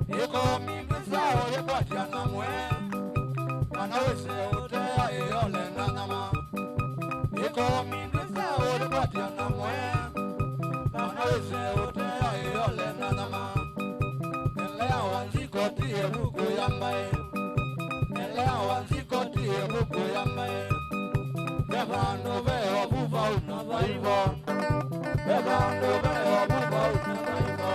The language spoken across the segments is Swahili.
iko mingi sao yepatia na mwe anaweze utea yole na nama iko mingi sao yepatia na mwe anaweze utea yole na nama elea wanziko tie buku yambae elea wanziko tie buku yambae bebando veo bufa una vaivo bebando veo bufa una vaivo.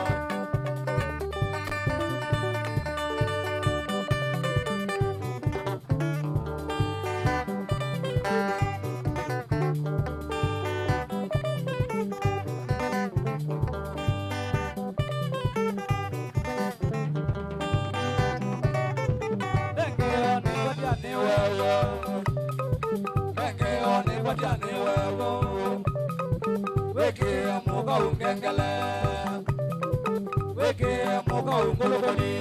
Weke moga ungengele, weke moga ungolokoni,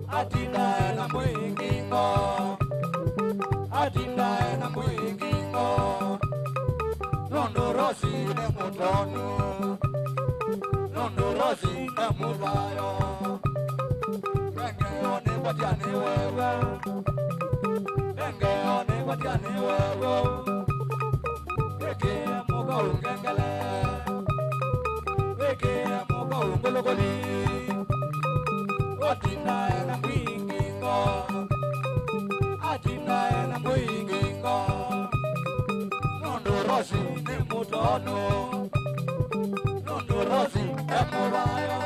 atinda na mwingingo, atinda na mwingingo, nondo rosi ne mutonu, nondo rosi ne mutayo, wenge one watiane wewe, wenge one watiane wewe. Weke moga ungengele, weke moga ungolokoni, atinda na mwingingo, atinda na mwingingo, nondo rosi ne mutono, nondo rosi ne murayo.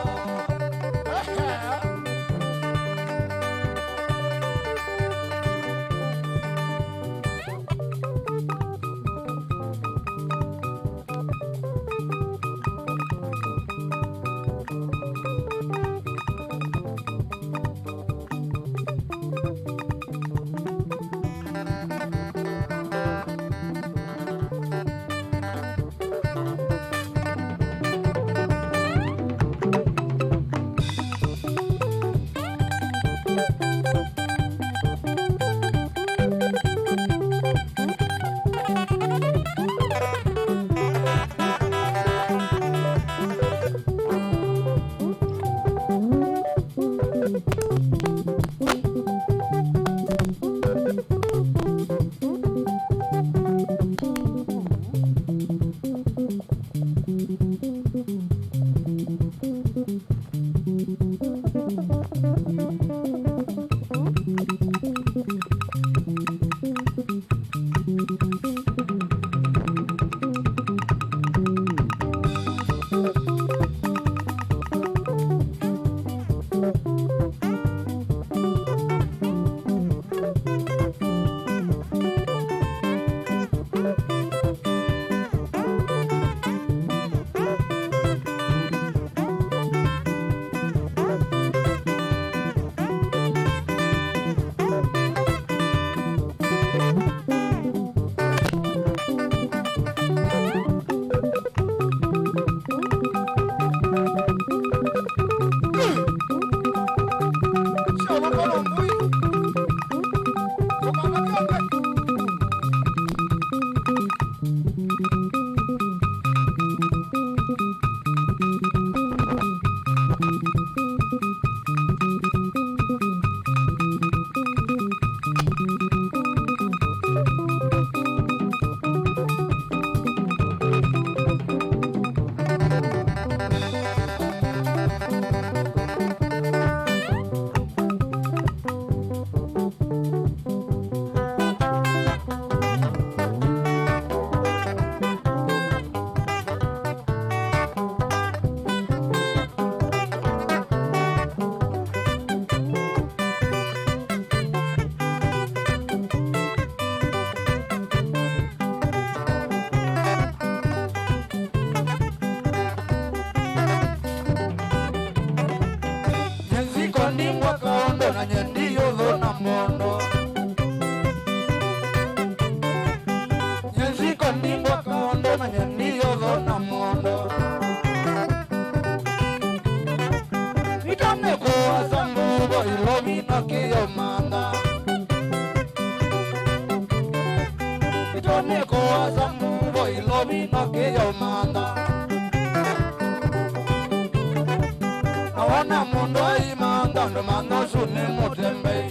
Ona mundu aima ndandu manosu ni mutembei.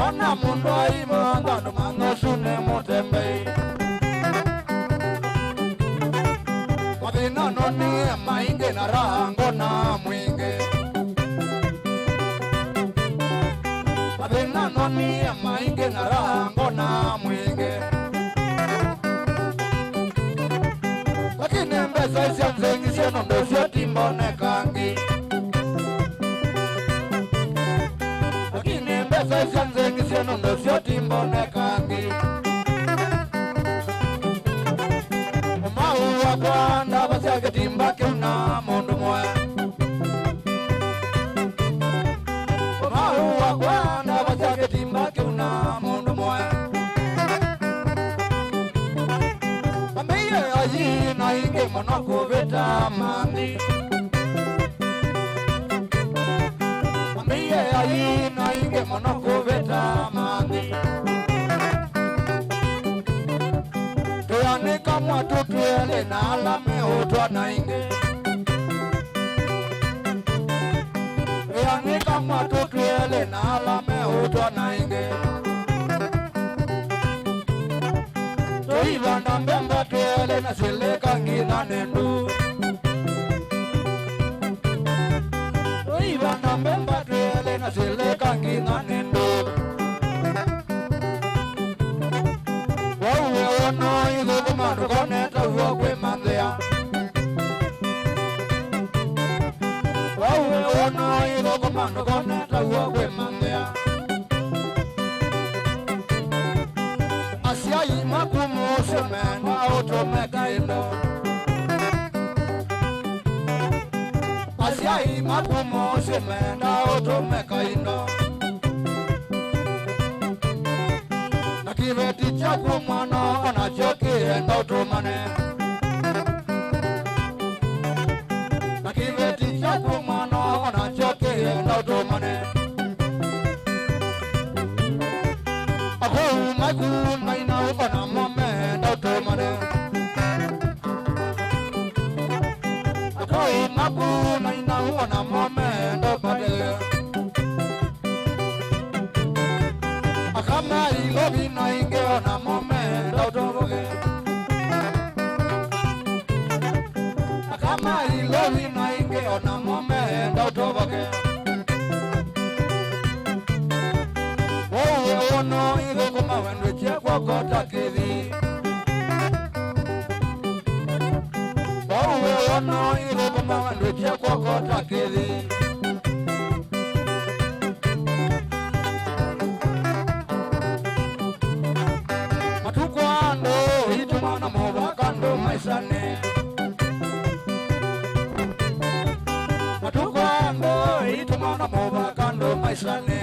Ona mundu aima ndandu manosu ni mutembei. Mathina noni maingi na rango na mwingi. Mathina noni maingi na rango na mwingi. Lakini mbesa cia mzengi cia nondo cia timbonekangi. Lakini mbesa cia mzengi cia nondo cia timbonekangi. Mau wakwa ndaba cia gitimba kiu na mundu mwe. Mau wakwa ndaba cia gitimba kiu na mundu mwe. Mamiye ayi na ingi muno kuvita mami. Mamiye ayi na ingi muno kuvita mami. Tuyanika mwatu tuele na alame utwa na ingi. Tuyanika mwatu tuele na alame utwa na ingi. Tuivanda mbemba tuele na sileka ngina nendu. Tuivanda mbemba tuele na sileka ngina nendu. Wauwe ono igugumandu koneta uo kwe manthea. Wauwe ono igugumandu koneta uo kwe manthea. Asiai makumu semena utomeka indo. Asiai makumu semena utomeka indo. Na kiveti chaku mwana onacho kienda utumane. Na kiveti chaku mwana onacho kienda utumane. Aho maku maina ona mome na utumane. Aho maku maina ona mome na pade. Akama ilobi na inge ona mome na utumane. Akama ilobi na inge ona mome na utumane. Ono igukuma wendo chekwa kota kithi. Ono igukuma wendo chekwa kota kithi. Matukwando itumana mubakando maisane. Matukwando itumana mubakando maisane.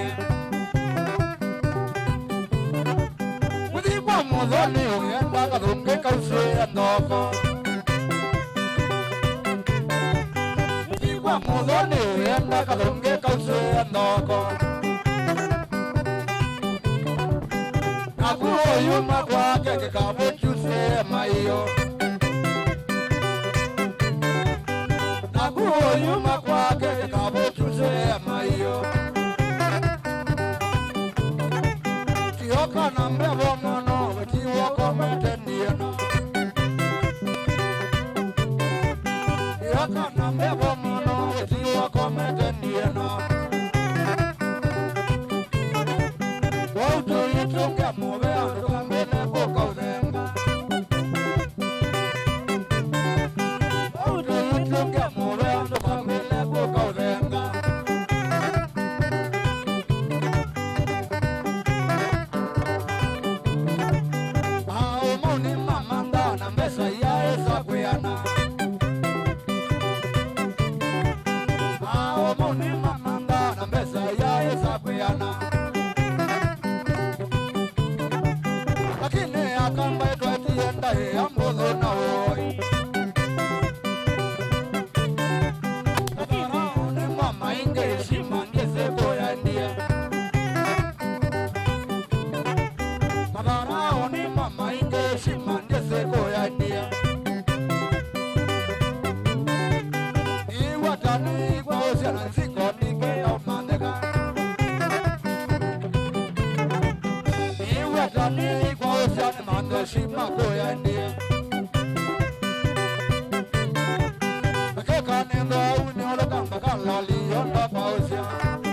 Mudhoni uyenda kadhunge kausia ndoko. Mudhikwa mudhoni uyenda kadhunge kausia ndoko. Nakuo yuma kwake kikabu chuse maiyo. Nakuo yuma kwake kikabu chuse maiyo. Tioka na mbevo mono wako meteniena. Tioka na mbevo mono wako meteniena. Wautu yitunge mube andu kambine kukauzenga. Wautu yitunge mube andu kambine kukauzenga. Lakini akamba yetu atienda ambuzo na oi. Matarao ni mama inge shima ngese boya ndia. Matarao ni mama inge shima ngese boya ndia. Kani kwa usiani mando shima koya ndiye Kekani mba uni ola kamba kalali yonda kwa usiani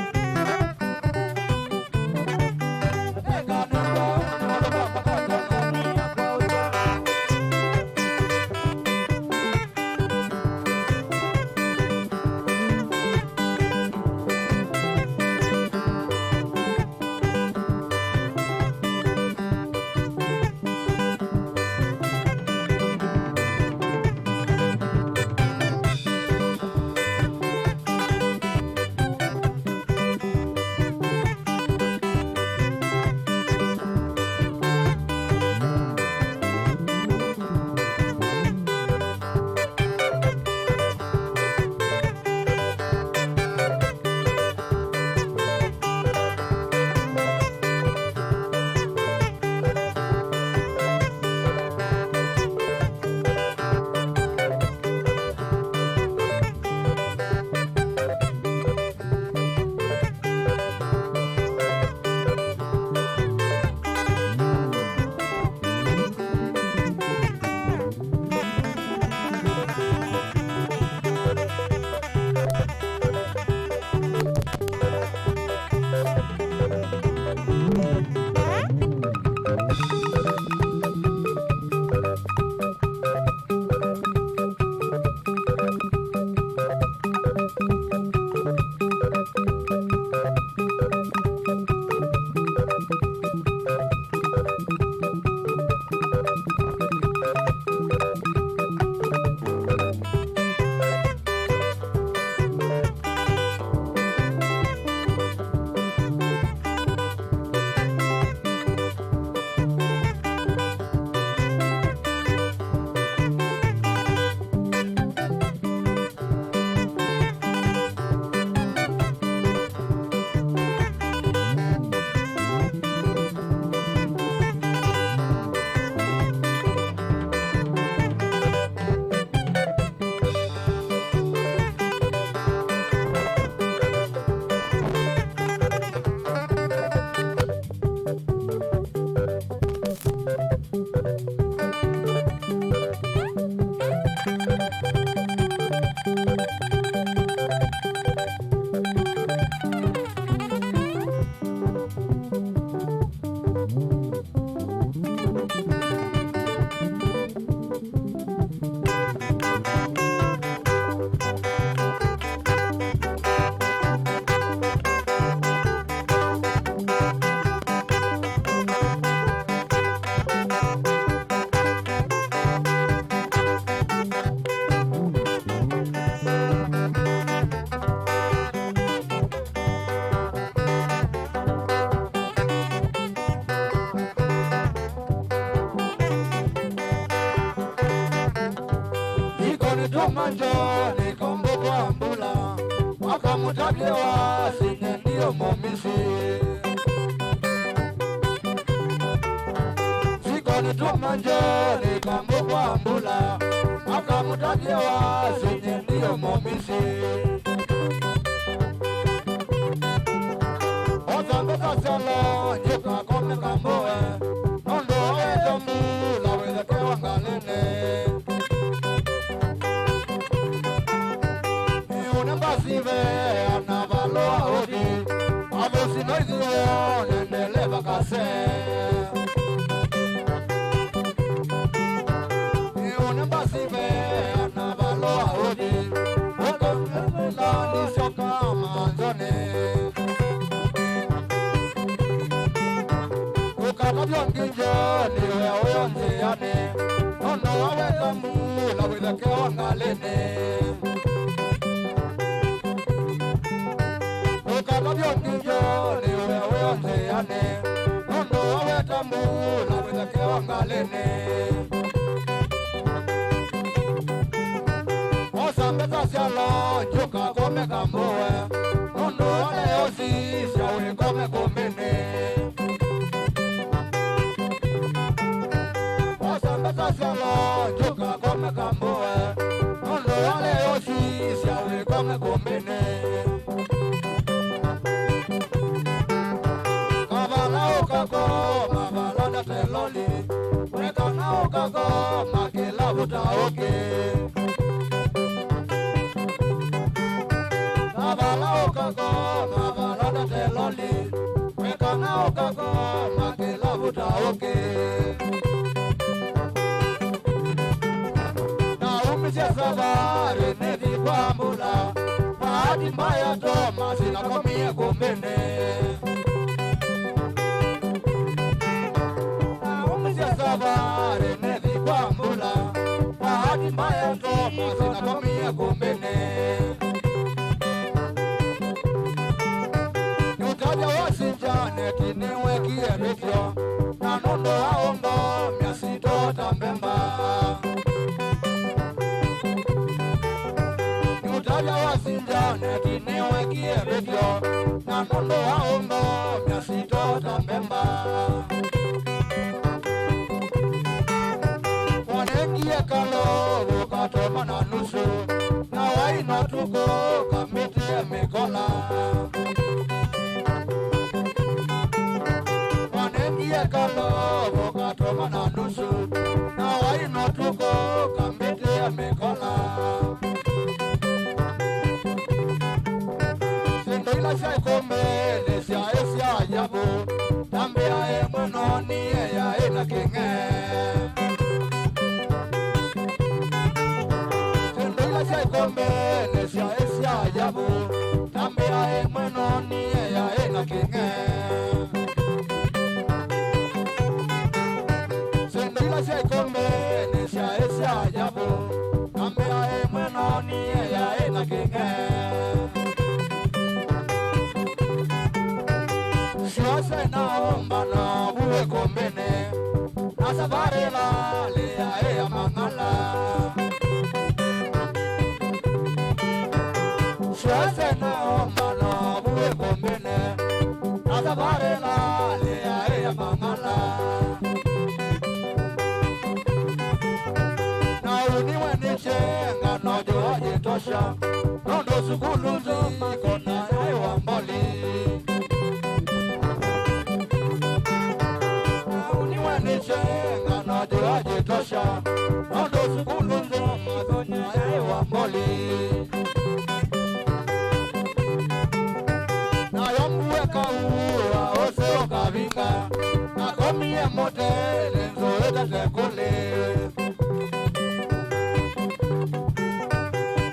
Manjoni kombo kwa mbula wakamutakewa sinye ndiyo momisi Sikoni tu manjoni kombo kwa mbula wakamutakewa sinye ndiyo momisi Ozambeta salo njuka kome kamboe Nondo wezo mbula wezekewa ngalene Sive anavaloa odi Abosi noiziyo nendele vakase Unemba sive anavaloa odi Waka mlela nisoka manzone Ukakavyo nginjo niwe uyonziane Nono waweka mula wilekewa ngalene Ukakavyokinjo niwe uyonziane Nondo waweka mula wilekewa ngalene Osambeza sialo njuka kome kamboe Nondo wale osisya ulikome kumbini Osambeza sialo njuka kome kamboe Nondo wale osisya ulikome kumbini Kavala ukako mavala teloli weka na ukago makila butaoke Mavala ukago mavala teloli weka na ukago makila butaoke Safari nevi kwa mula Bahati mbaya toma sinakomie kumbene Umizia safari nevi kwa mula Bahati mbaya toma sinakomie kumbene Nyutaja wasinjane kiniwe kieretyo Na nondo haombo miasito tambemba Utaja wasinjane kinewe kieretyo Na nondo haombo miasito tambemba Wanengie kalo ukatoma na nusu Na waino tuko kamitie mikola Wanengie kalo ukatoma na nusu Na waino tuko kamitie mikola Ila shai komele sia esia yabo Tambe ae mwenoni ya ena kenge Ila shai komele sia esia yabo Tambe ae mwenoni ya ena kenge Ila shai komele sia esia yabo Tambe ae mwenoni ya ena kenge Siose naomba na buwe kombene Na safari la lea ea mangala Siose naomba na buwe kombene Na safari la lea ea mangala Na uniwe nichenga na joaje tosha Nondo sukulu ziko na ewa mbali Nichenga na joaje tosha Nondo sukulu nzoma zonya ewa mboli Na yombuweka uwa ose okavinga Na komie motele nzoeta tekule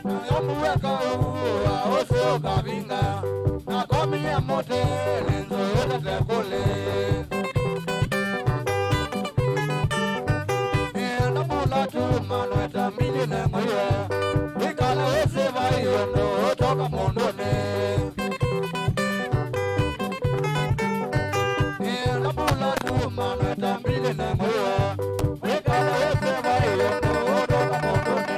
Na yombuweka uwa ose okavinga Na komie motele nzoeta tekule Mano etamili ne mwe Wikala wese vayondo toka mondone Ela bula tu mano etamili ne mwe Wikala wese vayondo toka mondone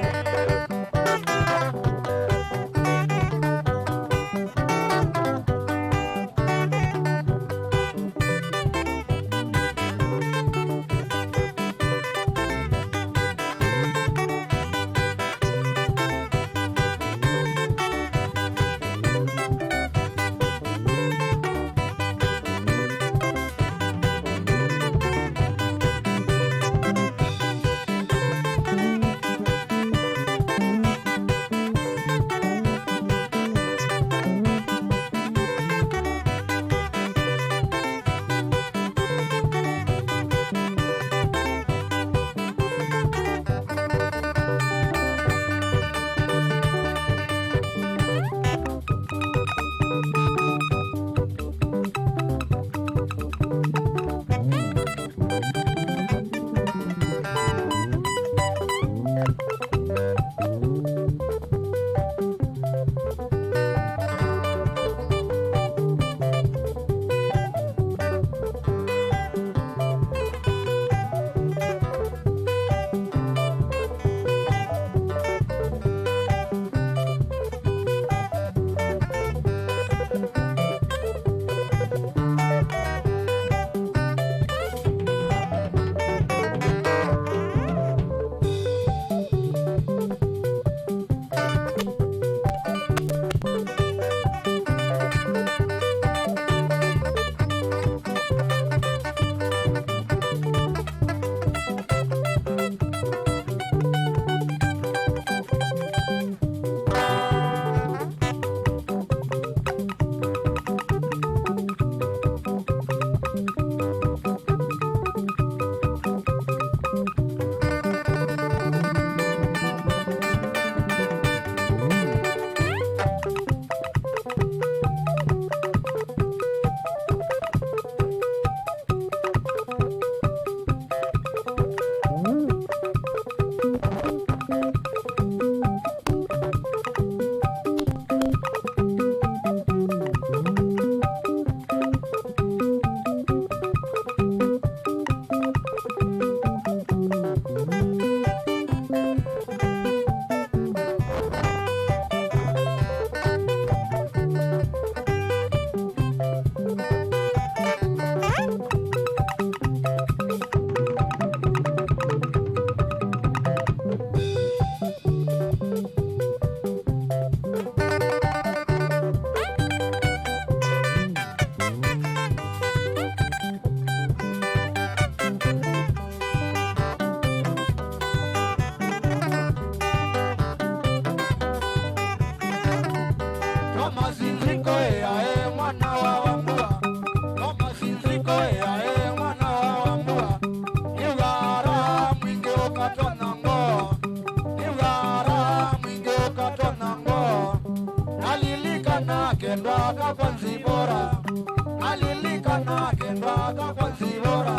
kaka kwa zibora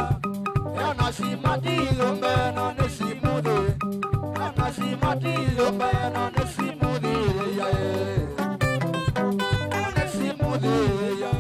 yana simati yombe na nesimude yana simati yombe na nesimude ya nesimude ya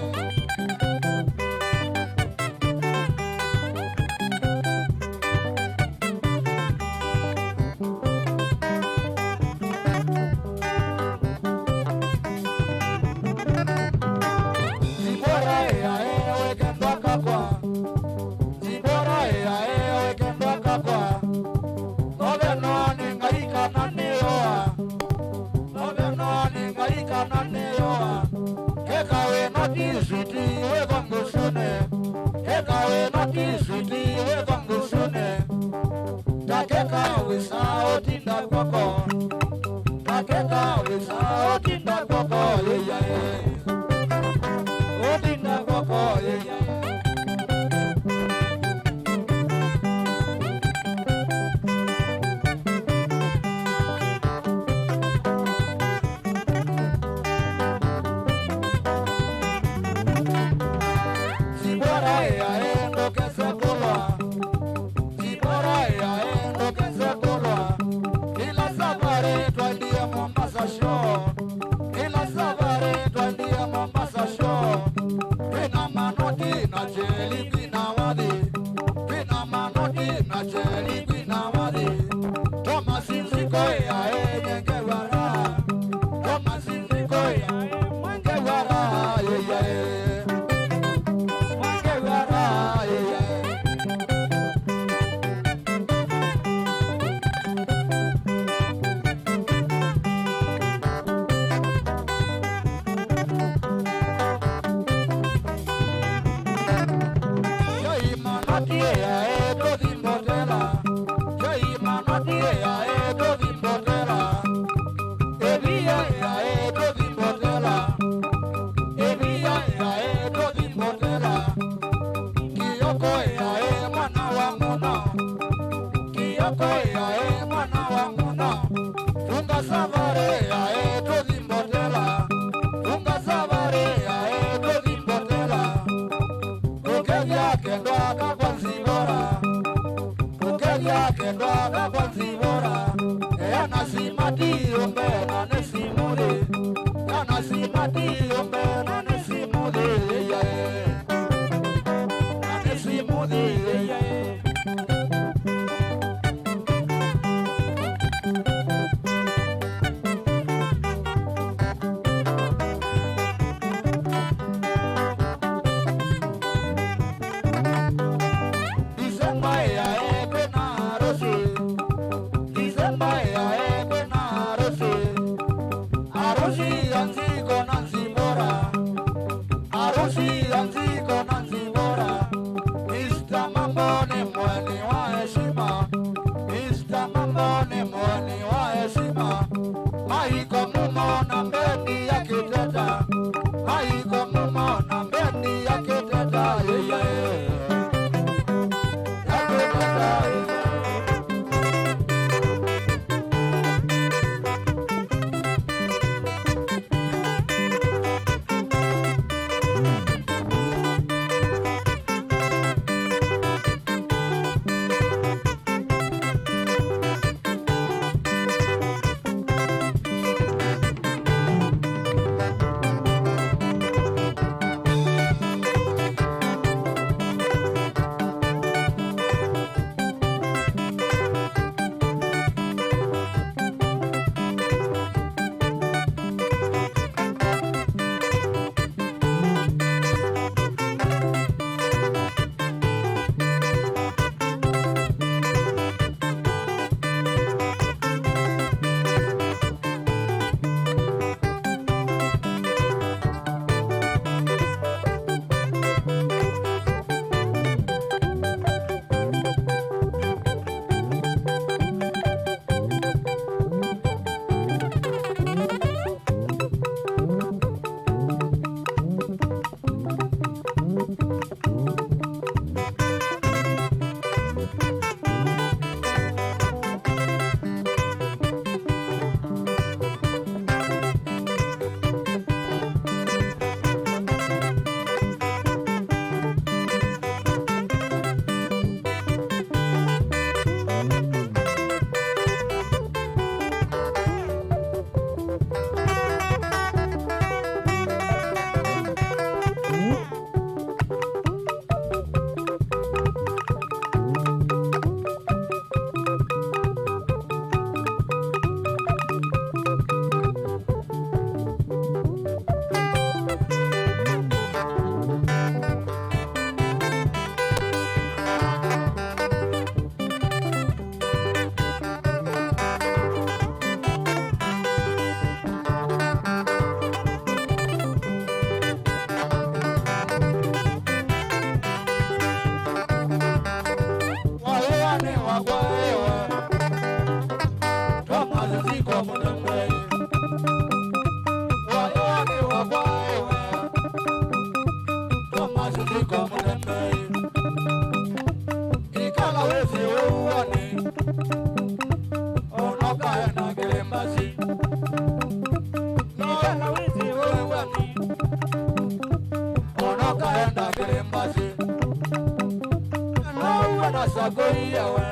sagoya we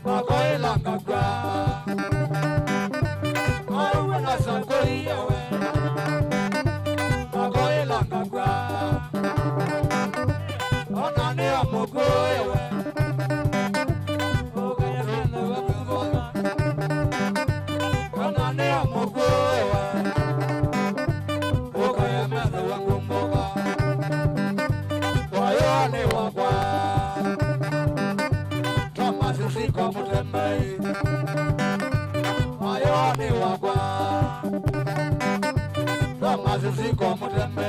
magoy langagwa mawe na sagoya we magoy langagwa onane amogoya we ogaya mena wakuboga onane amogoya we ogaya mena wakuboga wayone wakwa Thomas Ziko Mutembe wayone wakwa Thomas Ziko Mutembe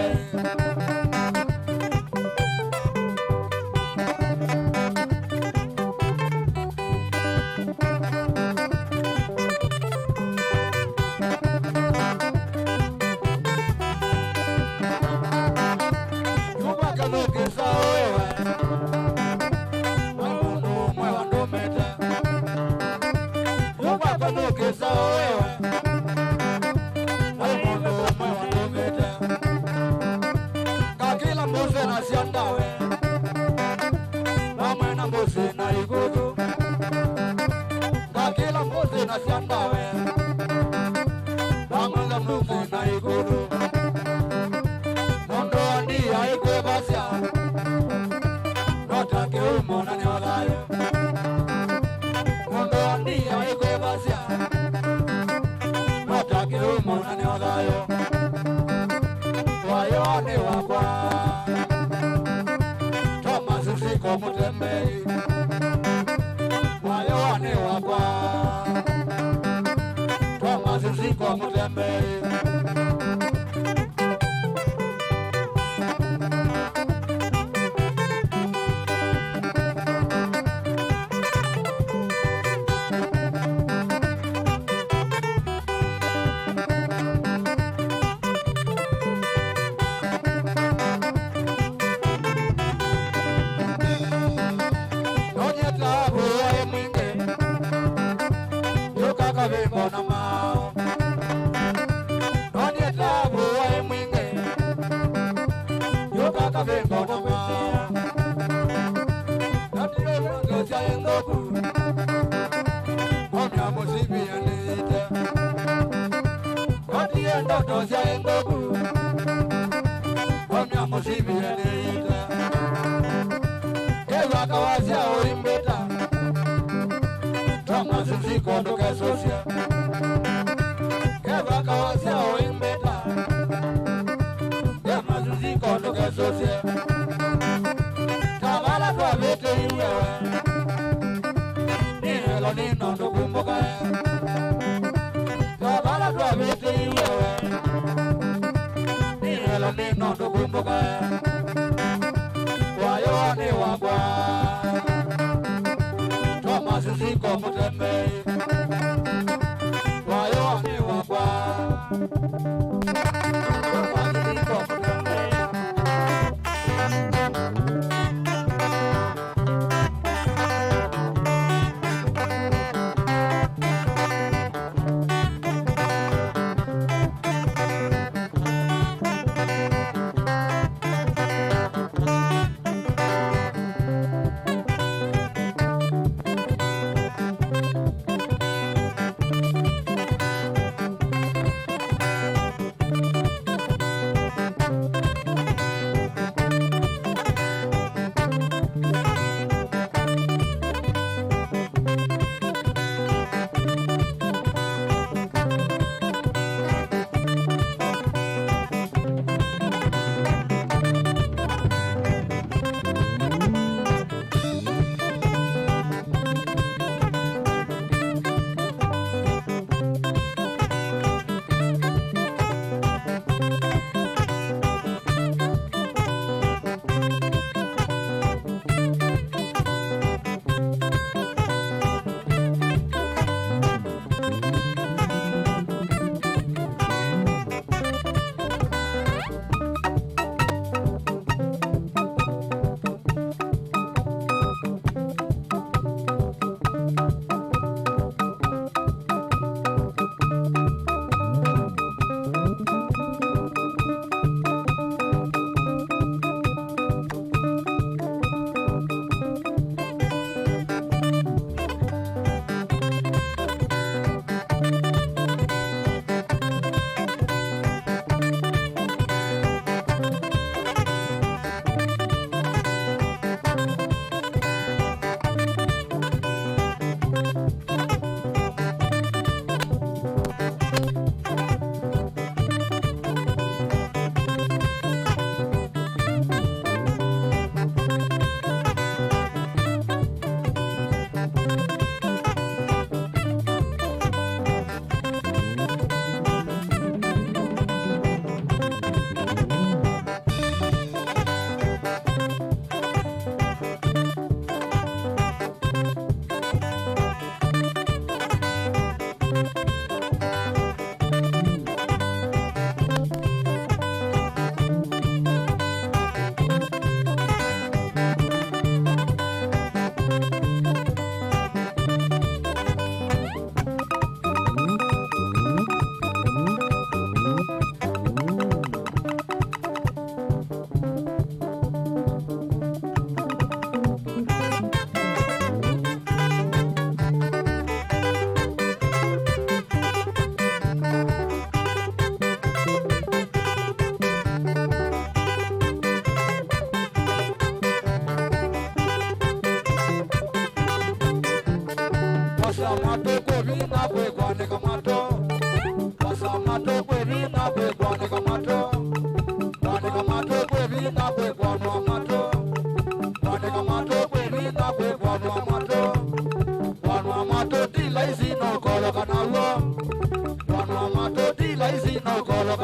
wayone wakwa Thomas Ziko Mutembe wayone wakwa Thomas Ziko Mutembe Thomas Ziko Nduke Sosia Keva Kawasia Oimbeta Thomas Ziko Nduke Sosia Kavala kwa vete iwewe Nihelo nino ndukumbuka Kavala kwa vete iwewe Nihelo nino ndukumbuka Wayone wakwa Thomas Ziko Mutembe wayone wakwa Thomas Ziko Mutembe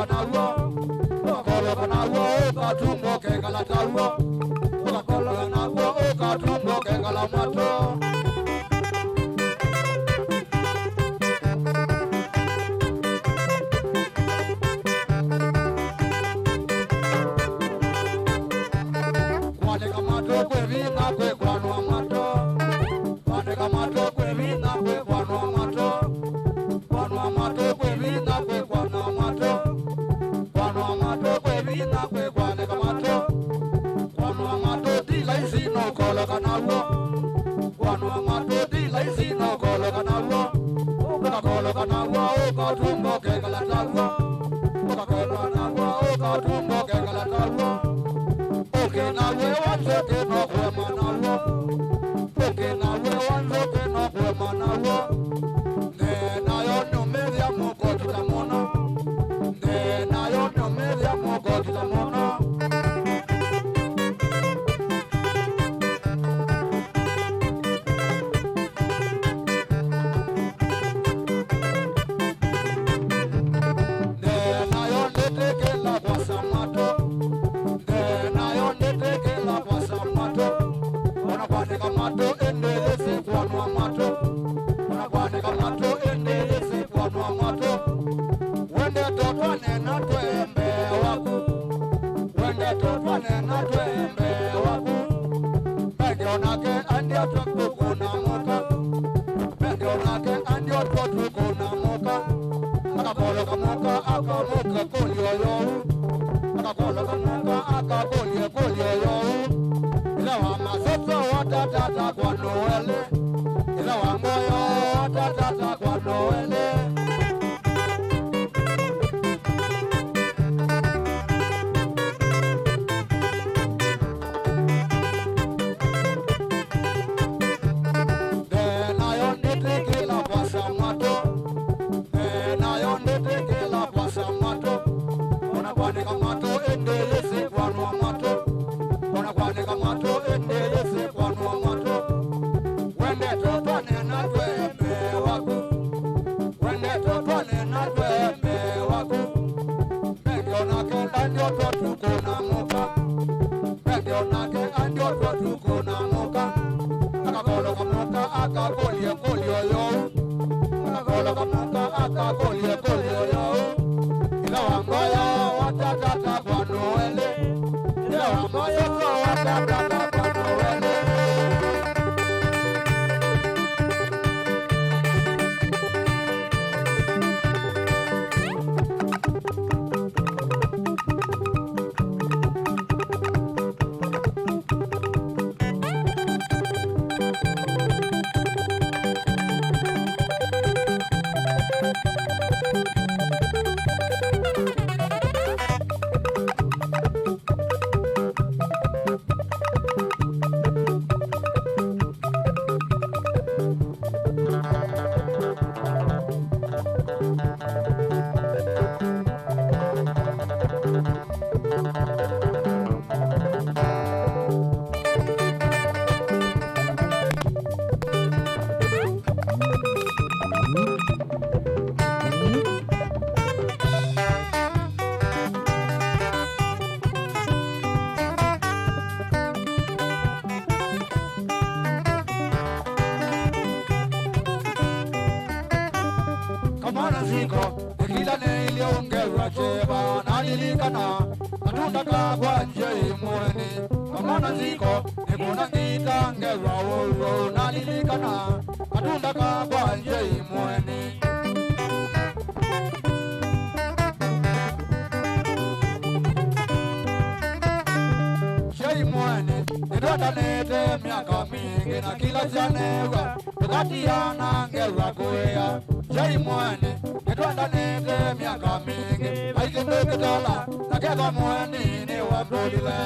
kanawo ukakolo kanawo ukatumbo kengala tawo ukakolo kanawo ukatumbo kengala mato kwale kamato kwevina kwe kwanwa mato kwale kamato kwevina kwe kwanwa mato kwanwa mato kwevina kwe kwanwa mato kwanwa mato kwevina kwe kwale kamato kwanwa mato dilaisi no kolo kanawo kwanwa mato dilaisi no kolo kanawo ukakolo kanawo ukatumbo kengala tawo ukakolo kanawo ukatumbo kengala tawo okay nawe wanzoke no kwe manawo okay nawe wanzoke no kwe manawo nayo no media moko tutamona nayo no media moko tutamona nayo ndeteke la kwa samato nayo ndeteke la kwa samato ona kwane kamato endeleze kwanwa mato ona kwane kamato endeleze kwanwa mato wende totwane na twembe waku wende totwane na twembe waku benge onake andi atwaku kuna moka benge onake andi atwaku kuna moka akakolo kamoka akamoka kolioyo akakolo kamoka akakolioyo ila wa masoso watatata kwa noele ila wa moyo watatata kwa noele nayo ndetekela kwa samato nayo ndetekela kwa samato ona kwane kamato endeleze kwanwa mato ona kwane kamato endeleze kwanwa mato wende totwane na twembe waku wende totwane na twembe waku benge onake andio twotuko na moka benge onake andio twotuko na moka akakolo kamoka akakolie kolioyo akakolo kamoka akakolie kolioyo ila wangoyo watatata kwa noele ila wangoyo watatata kwa noele kamana ziko ikila ne ile ongerwa cheba nalilikana matunda kwa nje imweni kamana ziko nikuna ngita ngerwa oro nalilikana matunda kwa nje imweni imweni nidwatanete miaka mingi na kila janewa tukatiana ngerwa kuya imweni nidwatanete miaka mingi aikindukitola na ketha mweni ni wambulile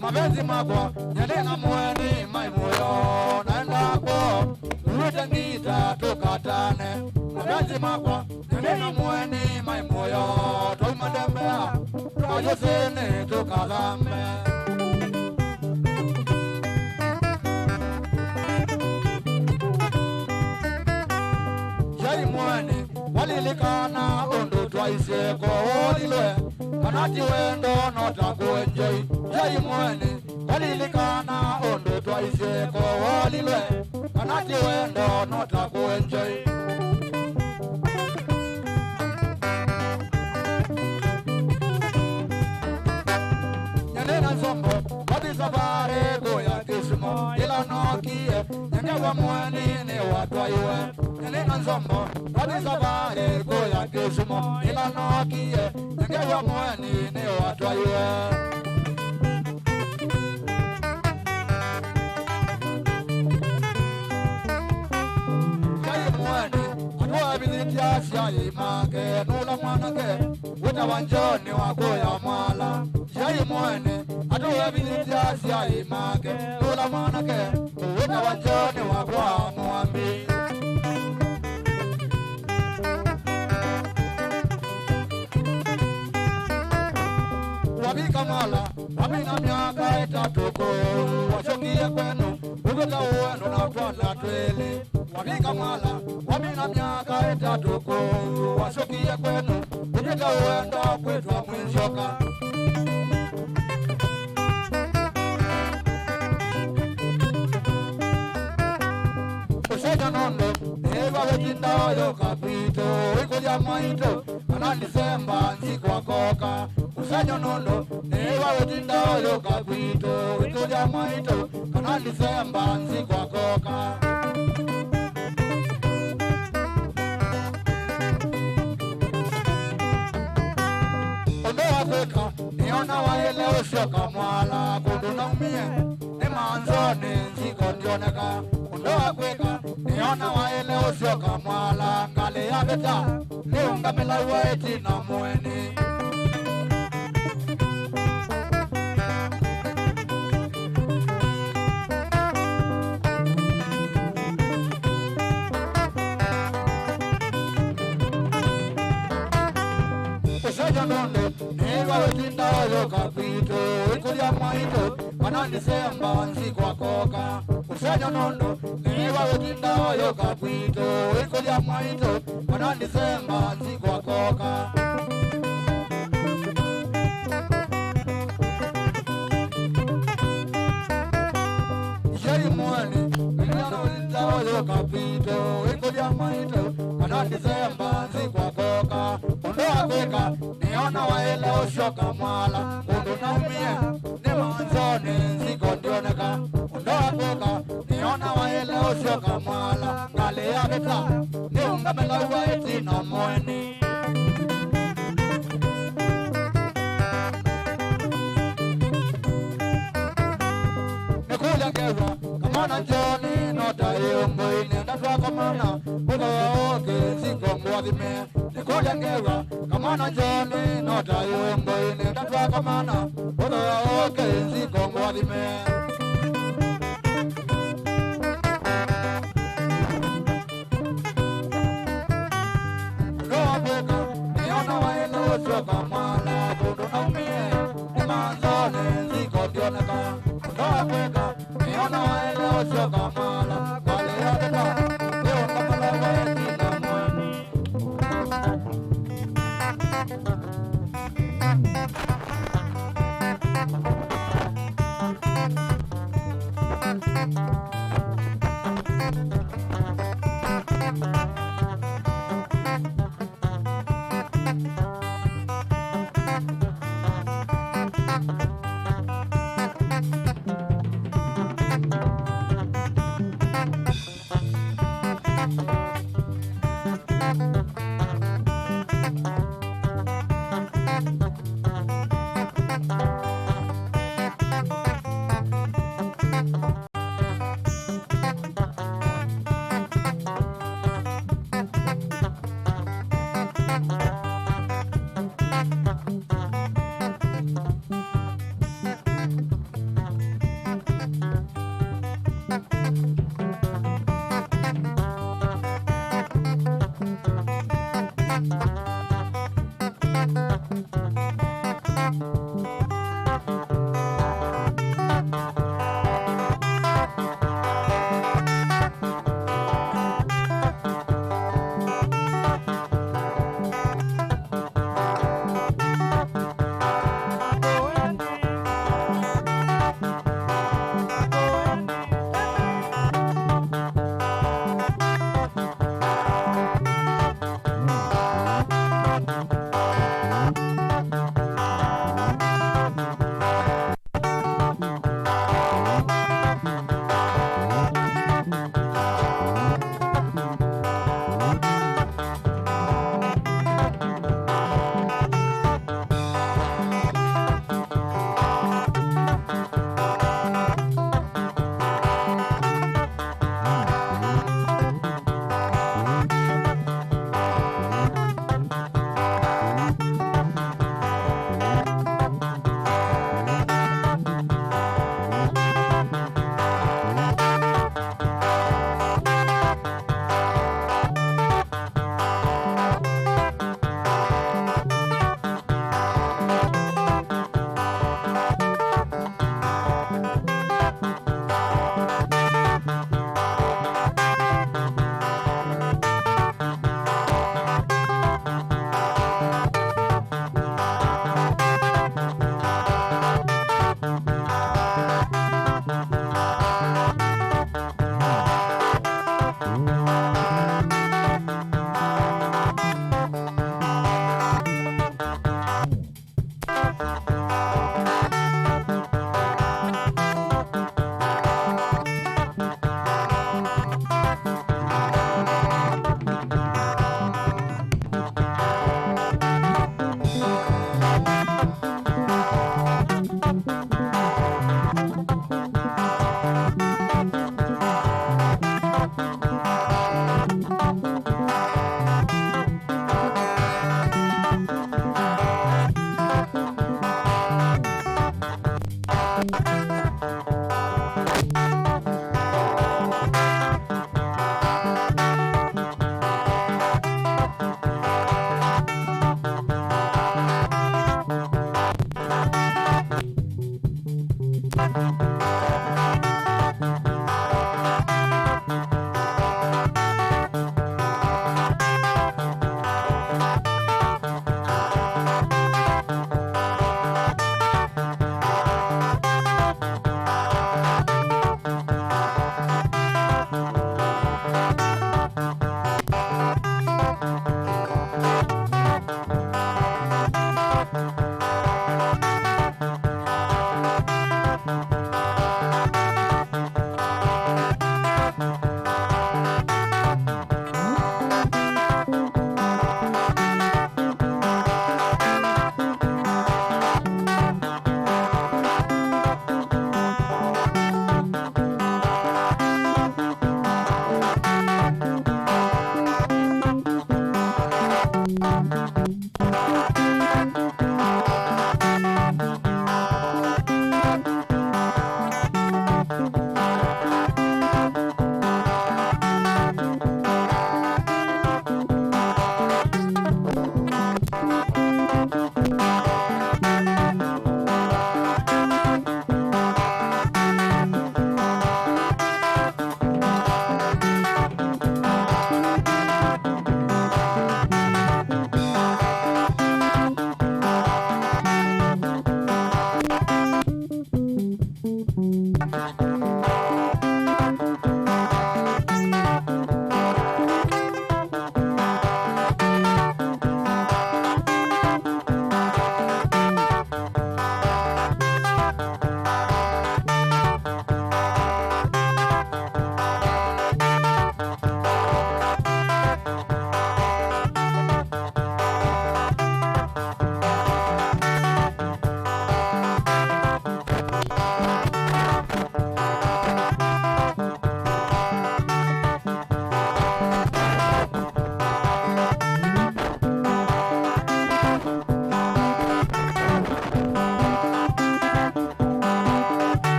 mapenzi makwa nyandenga mweni maimuyo naendako urute ngita tukatane mapenzi makwa nyandenga mweni maimuyo tumadembea tukajosene tukagame walilikana undu twaise kwa wolilwe kanati wendo notakuenjoi jai mwene walilikana undu twaise kwa wolilwe kanati wendo notakuenjoi nyanena zombo safari goya kisimo ila nokie nyengewa mwani ni watwaiwe nyenena nzombo wadi safari goya kisimo ila nokie nyengewa mwani ni watwaiwe jai mwani atuwa bizitia siya imake nula mwanake wita wanjoni wagoya mwala jai mwani atuwe bizitia siya imake nula mwanake wita wanjoni wagoya mwambi wabika mwala wabina miaka itatuko washokie kwenu ukuta uwenu na twala twele wabika mwala wabina miaka itatuko washokie kwenu ukuta uwenu kwetwa mwishoka kuseta nondo eva wetinda oyo kapito ikuja maito ananisemba nzikwa koka usanyo nondo eva wetinda oyo kapito ikuja maito ananisemba nzikwa koka ondo wafeka niona waele ushoka mwala kunduna umie manzoni nziko ndioneka undoa kweka niona waele ushoka mwala ngale ya veta niungamila weti na mweni useja nondo niwa wetinda oyo kapito ikuja maito ananisemba nzikwa koka usenyo nondo niwa wetinda oyo kapito ikuja maito ananisemba nzikwa koka jai mwani niwa wetinda oyo kapito ikuja maito ananisemba nzikwa koka undoa kweka niona waele ushoka mwala undu naumie manzoni nziko ndioneka undoa kweka niona waele ushoka mwala ngale ya veta niungamela weti na mweni nikuja ngewa kamana njoni nota yunguine ndatwa kamana uga waoke nziko mwadhime nikuja ngewa kamana njoni nota yunguine ndatwa kamana uga waoke nziko mwadhime ndoa kweka niona waele ushoka mwala kundu naumie ni manzoni nziko ndioneka ndoa kweka niona waele ushoka mwala ngale ya veta niungamela weti na mweni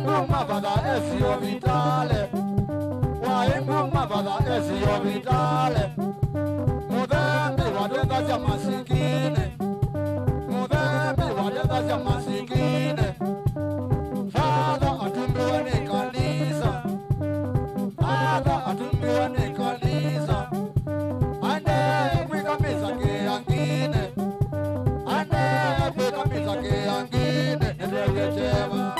Ezio Vitale, waengu mabada Ezio Vitale, mudambi wadenda za masikine, mudambi wadenda za masikine, Father atumbiwane kanisa, Father atumbiwane kanisa, ande kwikamiza ke angine, ande kwikamiza ke angine, ndegetema.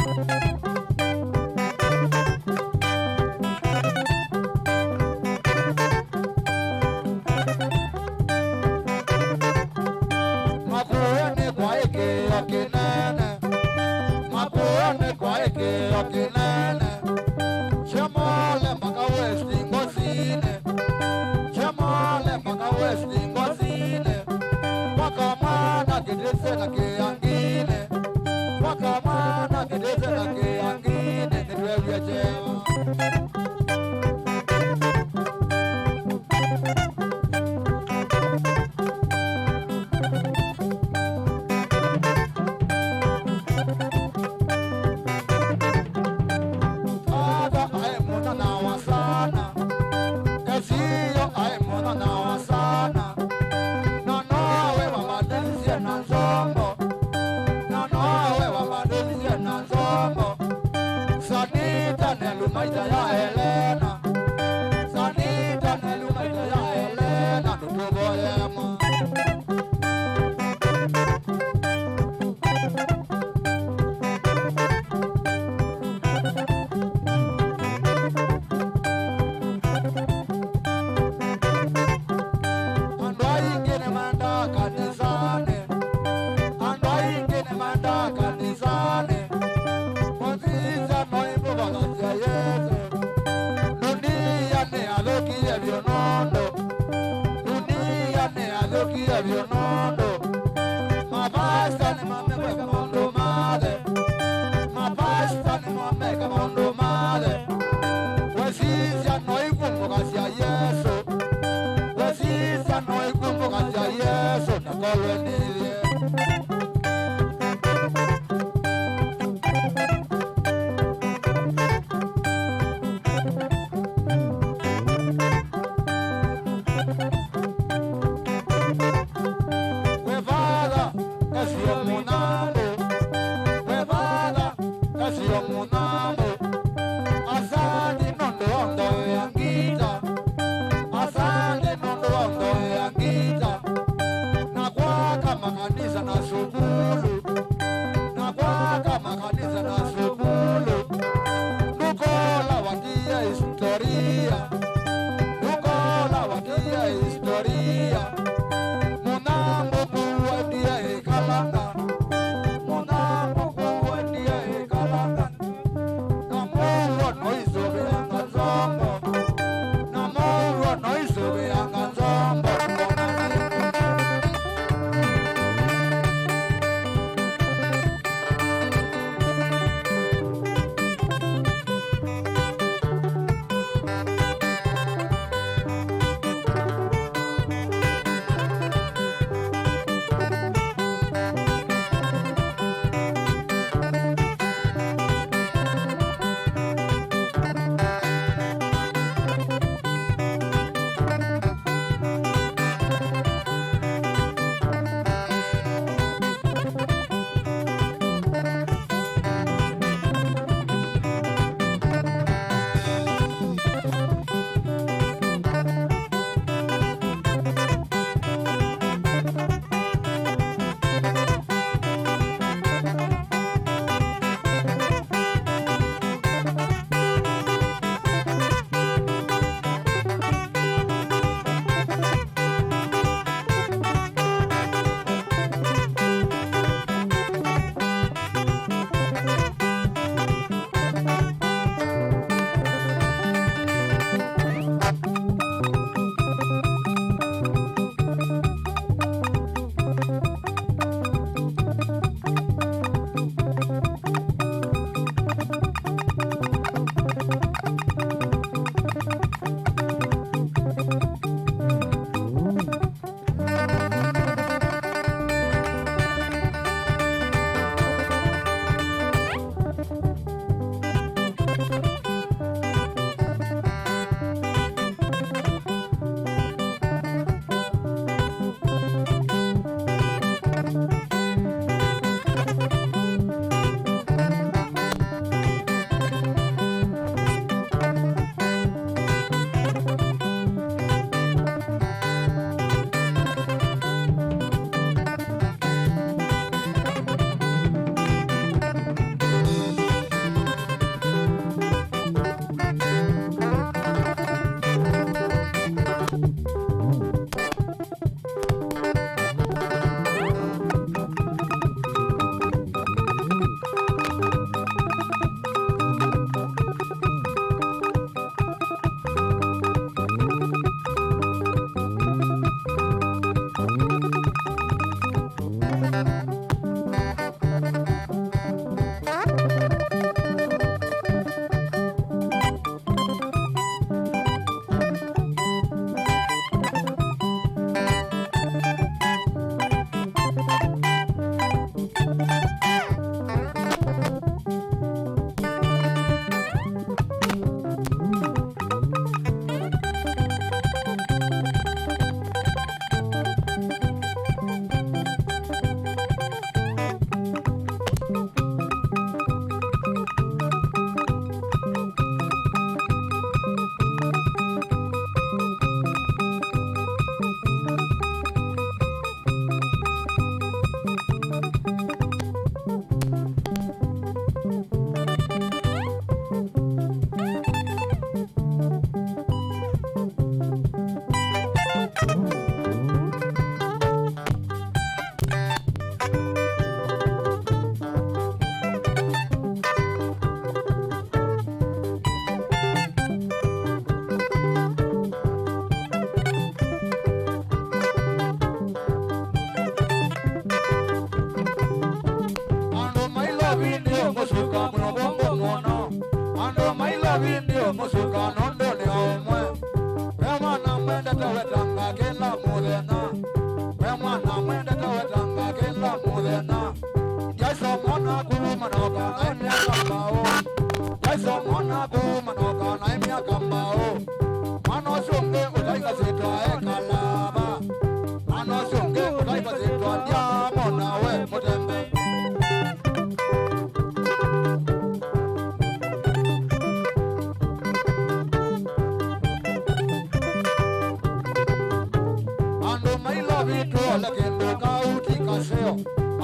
Mwana mwenda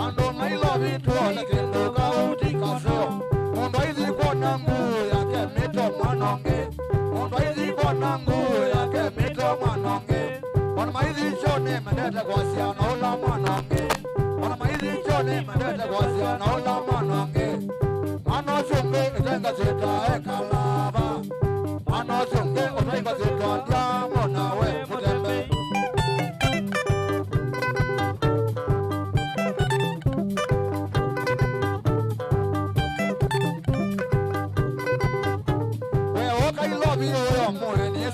ando mailo vitu lakini kauti kaseo mundo hizi kona nguo yake mito mwanonge mundo hizi kona nguo yake mito mwanonge wana maizi chone mandeta kwa siana ula mwanonge wana maizi chone mandeta kwa siana ula mwanonge ano chunge itenga zeta ekalaba ano chunge itenga zeta diamo nawe mutembe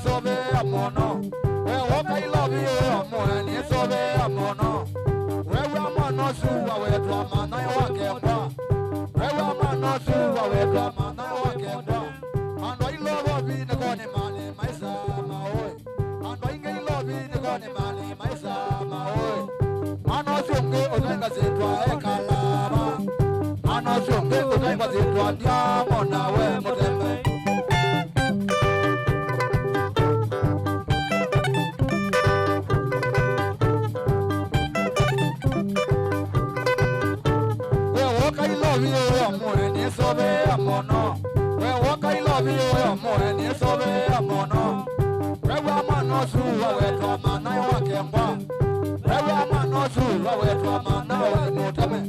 sobe amono we woka ilobi amono ni sobe amono we amono suwa we twa mana wakemba we amono suwa we twa mana wakemba ando ilobo bi ne koni mani maisa maoi ando inge ilobi ne koni mani maisa maoi ano sunge ozenga zitwa ekalaba ano sunge ozenga zitwa diamo na we mutembe sobe amono we woka ilobi amore ni sobe amono we amano suwa we to mana wakemba we amano suwa we to mana we mutame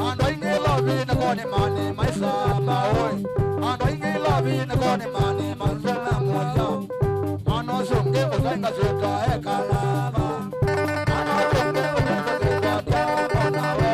ando inge lobi na koni mani maisa maoi ando inge lobi na koni mani manzona moya ano sunge ozenga zeta ekalaba ano sunge ozenga zeta diamo na we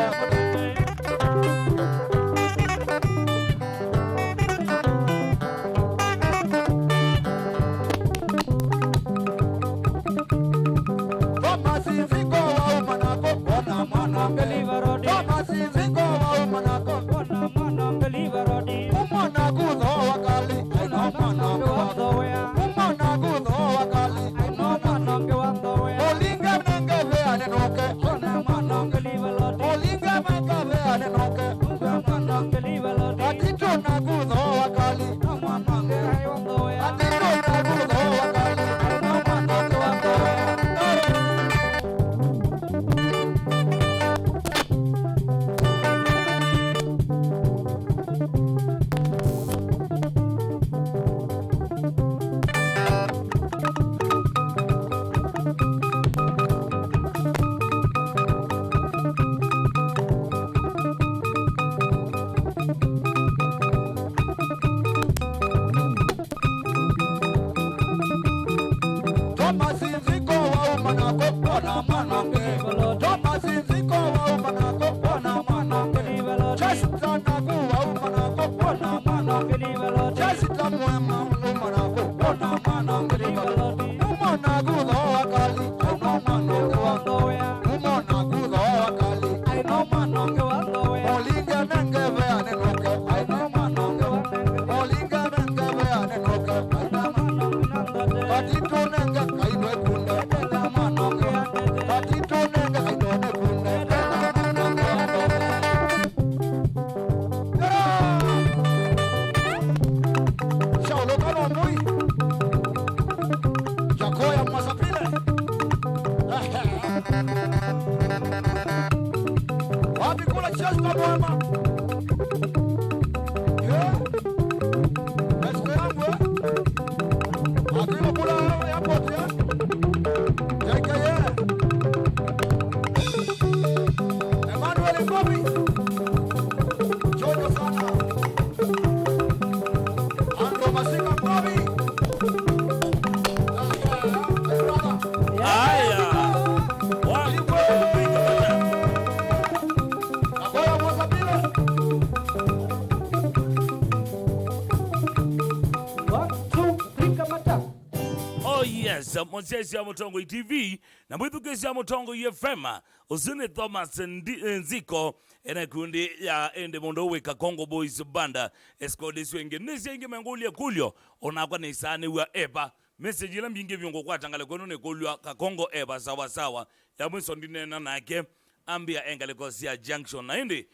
Monsesi ya Mutongo TV na mwithukesi ya Mutongo FM Uzuni Thomas Nziko ene kundi ya ende mondo weka Congo Boys Banda escode swenge nisi inge mengulia kulyo onakwa ni isani wa eba message ila mbingi vyongo kwa tangale kwenu ne kulyo ka Congo eba sawa sawa ya mwiso ndine na nake ambia engale kosia junction na hindi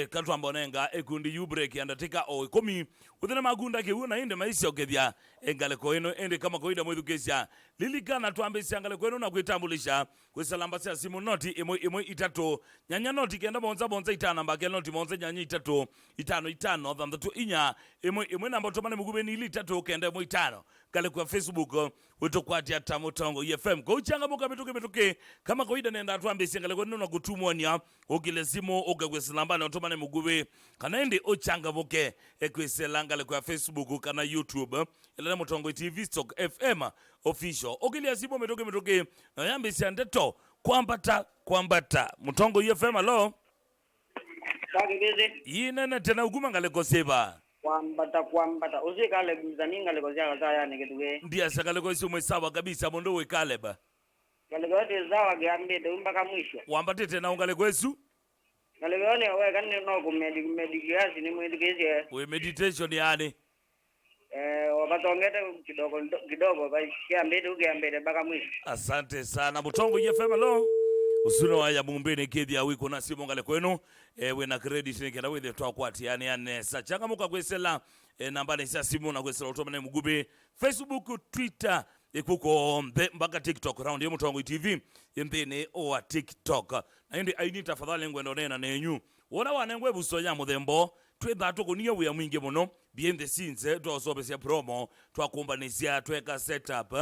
katwamba onenga ekundi yu break yandateka o ikomi uthina magunda kiuna inde maisha okethia engaleko ino ende kama kawaida mwithukesha lilikana twambisha engaleko ino na kwitambulisha kwisalamba cia simu noti imwe itatu nyanya noti kenda bonza itana mbake noti bonza nyanya itatu itano thanthatu inya imwe namba tomane mugube ni itatu kenda imwe itano kale kwa Facebook witokwatia Tamutongo FM ko uchanga muka bituke kama kawaida nenda twambisha engaleko ino na kutumwania okile simu ogagwesilamba na tomane mugube kana ende ochanga muke ekwiselanga le kwa Facebook kana YouTube ile Mutongo TV Stock FM official okilia simu metoke na yambi siandeto kwambata Mutongo FM alo Sagibeze yinene tena uguma ngale koseba kwambata uzikale bizaninga leko zya kaya ngetuwe ndia sakale ko isumwe sawa kabisa mondo we kaleba ngale gote zawa gambete umbaka mwisho wambate tena ungale kwesu ngale gone we kanne no ku medication ni mwedikeze we meditation yani wabatongete kidogo bashambete ugambete baka mwisho. Asante sana Mutongo FM alo usuno waya mumbene kethia wiko na simu ngale kwenu we na credit ni kenda wethe twakwati yani sachanga muka kwesela namba ni sia simu na kwesela utomane mugube Facebook Twitter ikuko mpaka TikTok round ya Mutongo TV yembene o TikTok na indi aini tafadhali ngwendo nena nenyu wona wanengwe busonya muthembo twetha tukunia uya mwingi muno behind the scenes twasobesia promo twakumbanisia tweka setup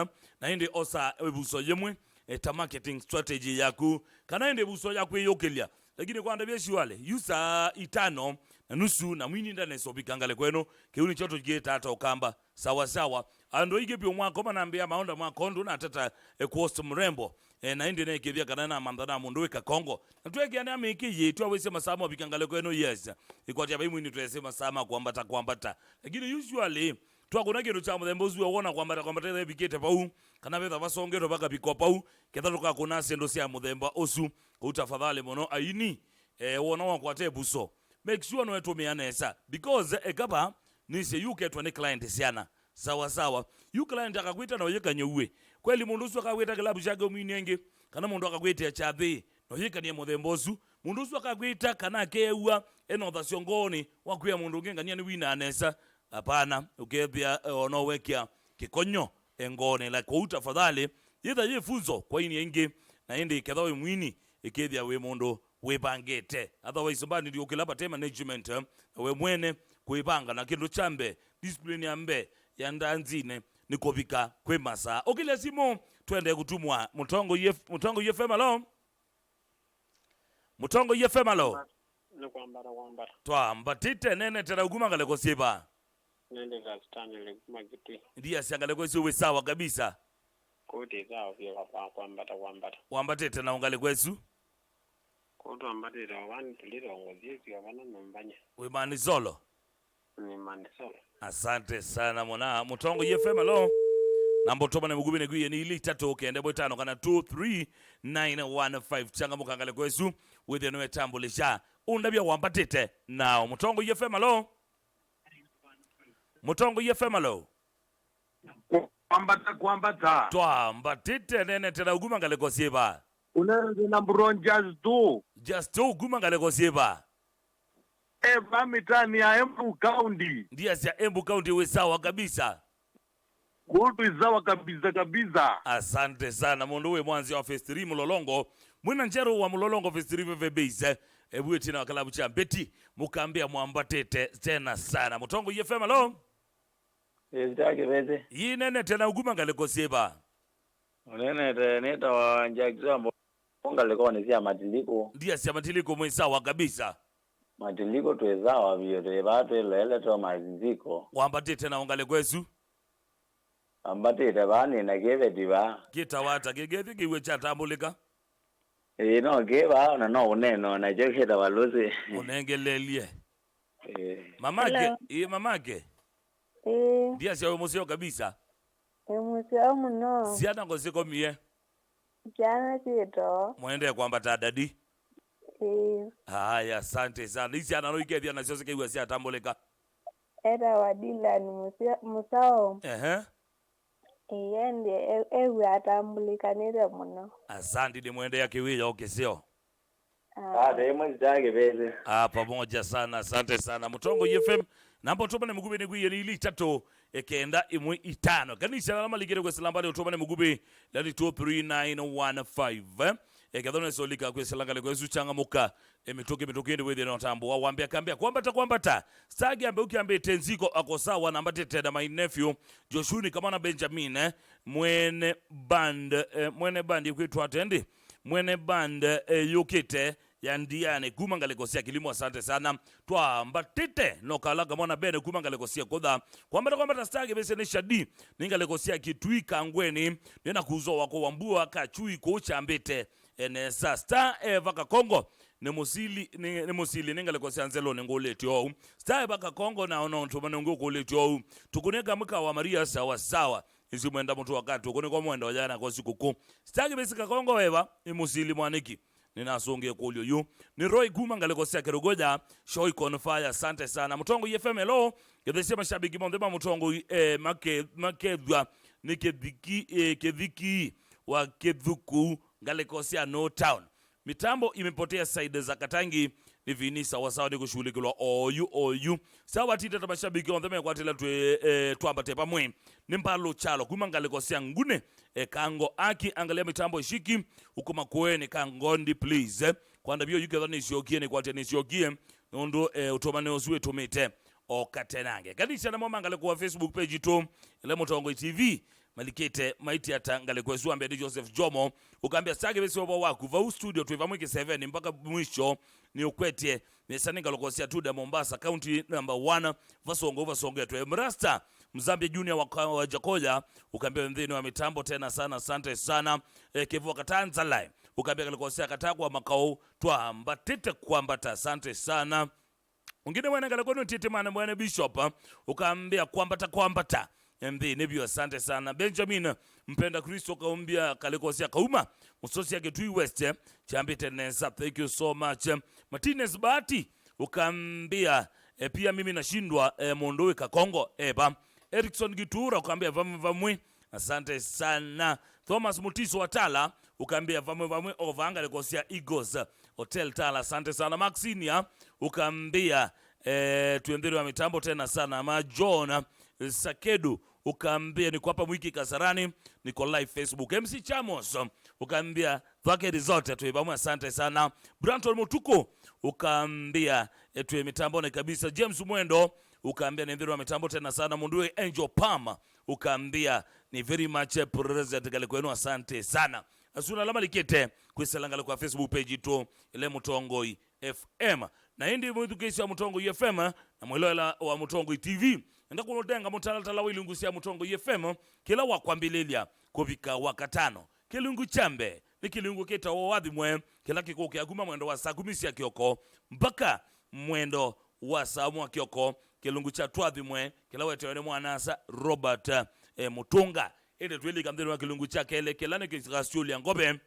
na indi osa ebuso yemwe ta marketing strategy yaku kana indi buso yaku yokelia lakini kwa ndabye shiwale yusa itano na nusu na mwini ndane sobikangale kwenu kiuni choto jeta hata okamba sawa ando ige pyo mwako manambia maonda mwakondo na tata kuost mrembo na indi ne kivya kana na mandana mundu weka Kongo na tweke ana amiki yetu awese masama bikangale kwenu yes ikwatia baimu ni twesema sama kwambata lakini usually twakuna kindu cha muthembo ucio wona kwambata ile bikete pau kana betha basongero baka biko pau ketha tukakuna sendo cia muthemba ucu utafadhali mono aini wona wakwate buso make sure no etumiana esa because ekaba nise yuke twane client siana sawa you client akakwita na yeka nyuwe kweli mundu ucio akakwita kilabu chake uminenge kana mundu akakwita cha thi no yeka ni muthemba ucu mundu ucio akakwita kana akeua eno thasiongoni wakwia mundu ngengania ni wina anesa hapana ukethia ono wekia kikonyo engone la kwa utafadhali yetha yefuzo kwa ini ingi na indi kethawe mwini ikethia we mundu webangete otherwise mbani ndio kilaba tema management we mwene kuibanga na kindu chambe discipline yambe ya ndanzine nikobika kwemasa okile simo twende kutumwa Mutongo FM alo Mutongo FM alo Kwambata twambatite nene tera uguma ngale kosiba nende gastani le magiti ndia siangale kwesu we sawa kabisa kote zao vya kwambata wambate tena ungale kwesu koto ambate da wani tuliro ngozi ya bana mbanya we mani solo ni mani solo. Asante sana mwana Mutongo FM alo nambo toba na mugubine gwiye ni ili tatu kende bwetano kana 23915 changa mukangale kwesu withe no etambulisha undabya wambatite now Mutongo FM alo Mutongo FM alo kwambata twambatite nene tena uguma ngale kosiba unenge na bronjas tu just uguma ngale kosiba eva mitani ya Embu County ndia sia Embu County we sawa kabisa kutu izawa kabisa. Asante sana mundu we mwanzi wa festiri mulolongo mwina njero wa mulolongo festiri veve base ebuwe tina wakalabu cha beti mukambia mwambatete tena sana Mutongo FM alo Ezitake beze. Yinene tena uguma ngale kosiba Unene neta wa njakizwa mbonga kwa nisia matiliko. ndia sia matiliko mwe sawa kabisa Matiliko tuwezawa vio tuwebatu ilele to maziziko. wambatete na ungale kwesu Ambatete bani na geve diva. kita wata gegethi kiwe cha tambulika No geva na no uneno na joketa waluzi. unengelelie mamake mamake ndia sia we musio kabisa Museo muno. siana ngosiko mie Jana chito. mwende kwambata dadi haya asante sana isi ana noikethia na sio sekiwa sia tambulika Era wadila ni musao. Yende ewe atambulikanire muno. Asante ni mwende ya kiwija okeseo Demo zake bele. Pamoja sana, asante sana Mutongo FM. Nambo tuma ne mugube ne gwiye ni tatu ekenda imwe itano. Kanisa lama ligere kwa silamba le tuma ne mugube lali 23915. Ekadhone solika kwa silanga le kwa changa muka emitoke ende wede na tambo wa wambia kambia kwamba ta sagi ambe ukiambe tenziko akosawa na mbate teda my nephew Joshuni kama na Benjamin mwene band kwetu atendi mwene band yukite yandiane kumangalekosia kilimo. Asante sana twamba tete nokalaga mwana bene kumangalekosia koda kwamba tastage bese ne shadi ningalekosia kitwika ngweni nena kuzo wako wambua kachui kocha mbete ene star vaka Kongo ne musili ningalekosia nzelo ngoleti o star vaka Kongo na ono ntubane ngoleti o tukuneka mka wa Maria sawa isi mwenda mtu wakati ukoneka mwenda wajana kwa siku kuu stage bese ka Kongo weva musili mwaniki nina songe kolyo yu ni Roy Guma ngalekosia kerogoja show on fire. Asante sana Mutongo FM. Hello yadesema mashabiki mondema Mutongo makedwa nikedhiki wa kedhuku ngalekosia no town mitambo imepotea side za Katangi ni vini sawa ni kushughulikiwa oyu sawa tita mashabiki mondema kwa tela twambate pamwe nimbalo chalo kuma ngalekosia ngune kango aki angalia mitambo ishiki ukuma kweni kangondi please kwanda bio yuke dhani siokie ni kwa teni siokie nondo utomane ozue tumite okatenange kanisa na mama ngale kwa Facebook page tu ile Mutongo TV malikete maiti atangale kwa zuambe di Joseph Jomo ukambia sage besi waku va studio tuiva mwiki 7 mpaka mwisho ni ukwetie mesaninga lokosia tu da Mombasa county number 1 vasongo tu Mrasta Mzambia Junior wa Jakoja ukambia mdhini wa mitambo tena sana. Asante sana Kevu Katanza live ukambia kalikosia katakwa makao twamba tete kwambata. Asante sana ungine wena kalikono tete mana mwana Bishop ukambia kwambata MD Nebio. Asante sana Benjamin mpenda Kristo kaumbia kalikosia kauma musosi yake Tui West chambi tenesa. Thank you so much Martinez Bahati ukambia pia mimi nashindwa mondowe Kakongo eba Erickson Gitura ukambia vamwe. Asante sana Thomas Mutiso Watala ukambia vamwe ovanga lekosia Eagles Hotel Tala. Asante sana Maxinia ukambia tuendele wa mitambo tena sana Majona Sakedu ukambia niko hapa mwiki Kasarani niko live Facebook. MC Chamos ukambia vakeri zote tuibamwe. Asante sana Branton Mutuko ukambia tuwe mitambo na kabisa. James Mwendo ukambia ni wa mitambo tena sana Mundue Angel Palma ukambia ni very much present kale kwenu. Asante sana asuna lama likete kwiselanga kwa Facebook page tu ile Mutongo FM na hindi mwitu kesi ya Mutongo FM na mwiloela wa Mutongo TV enda kunodenga mutalatala wilungusia Mutongo FM kila wakwambilelia kuvika wakatano kilungu chambe ni kilungu kita wawadhi mwe kila kikoke aguma mwendo wa saa 10 ya kioko mpaka mwendo wa saa 1 kioko kilungu cha twadhi mwe kila wetu wene mwanasa Robert Mutunga ende tuweli kamdhiri wa kilungu cha kele kelane kisasuli ya ngobe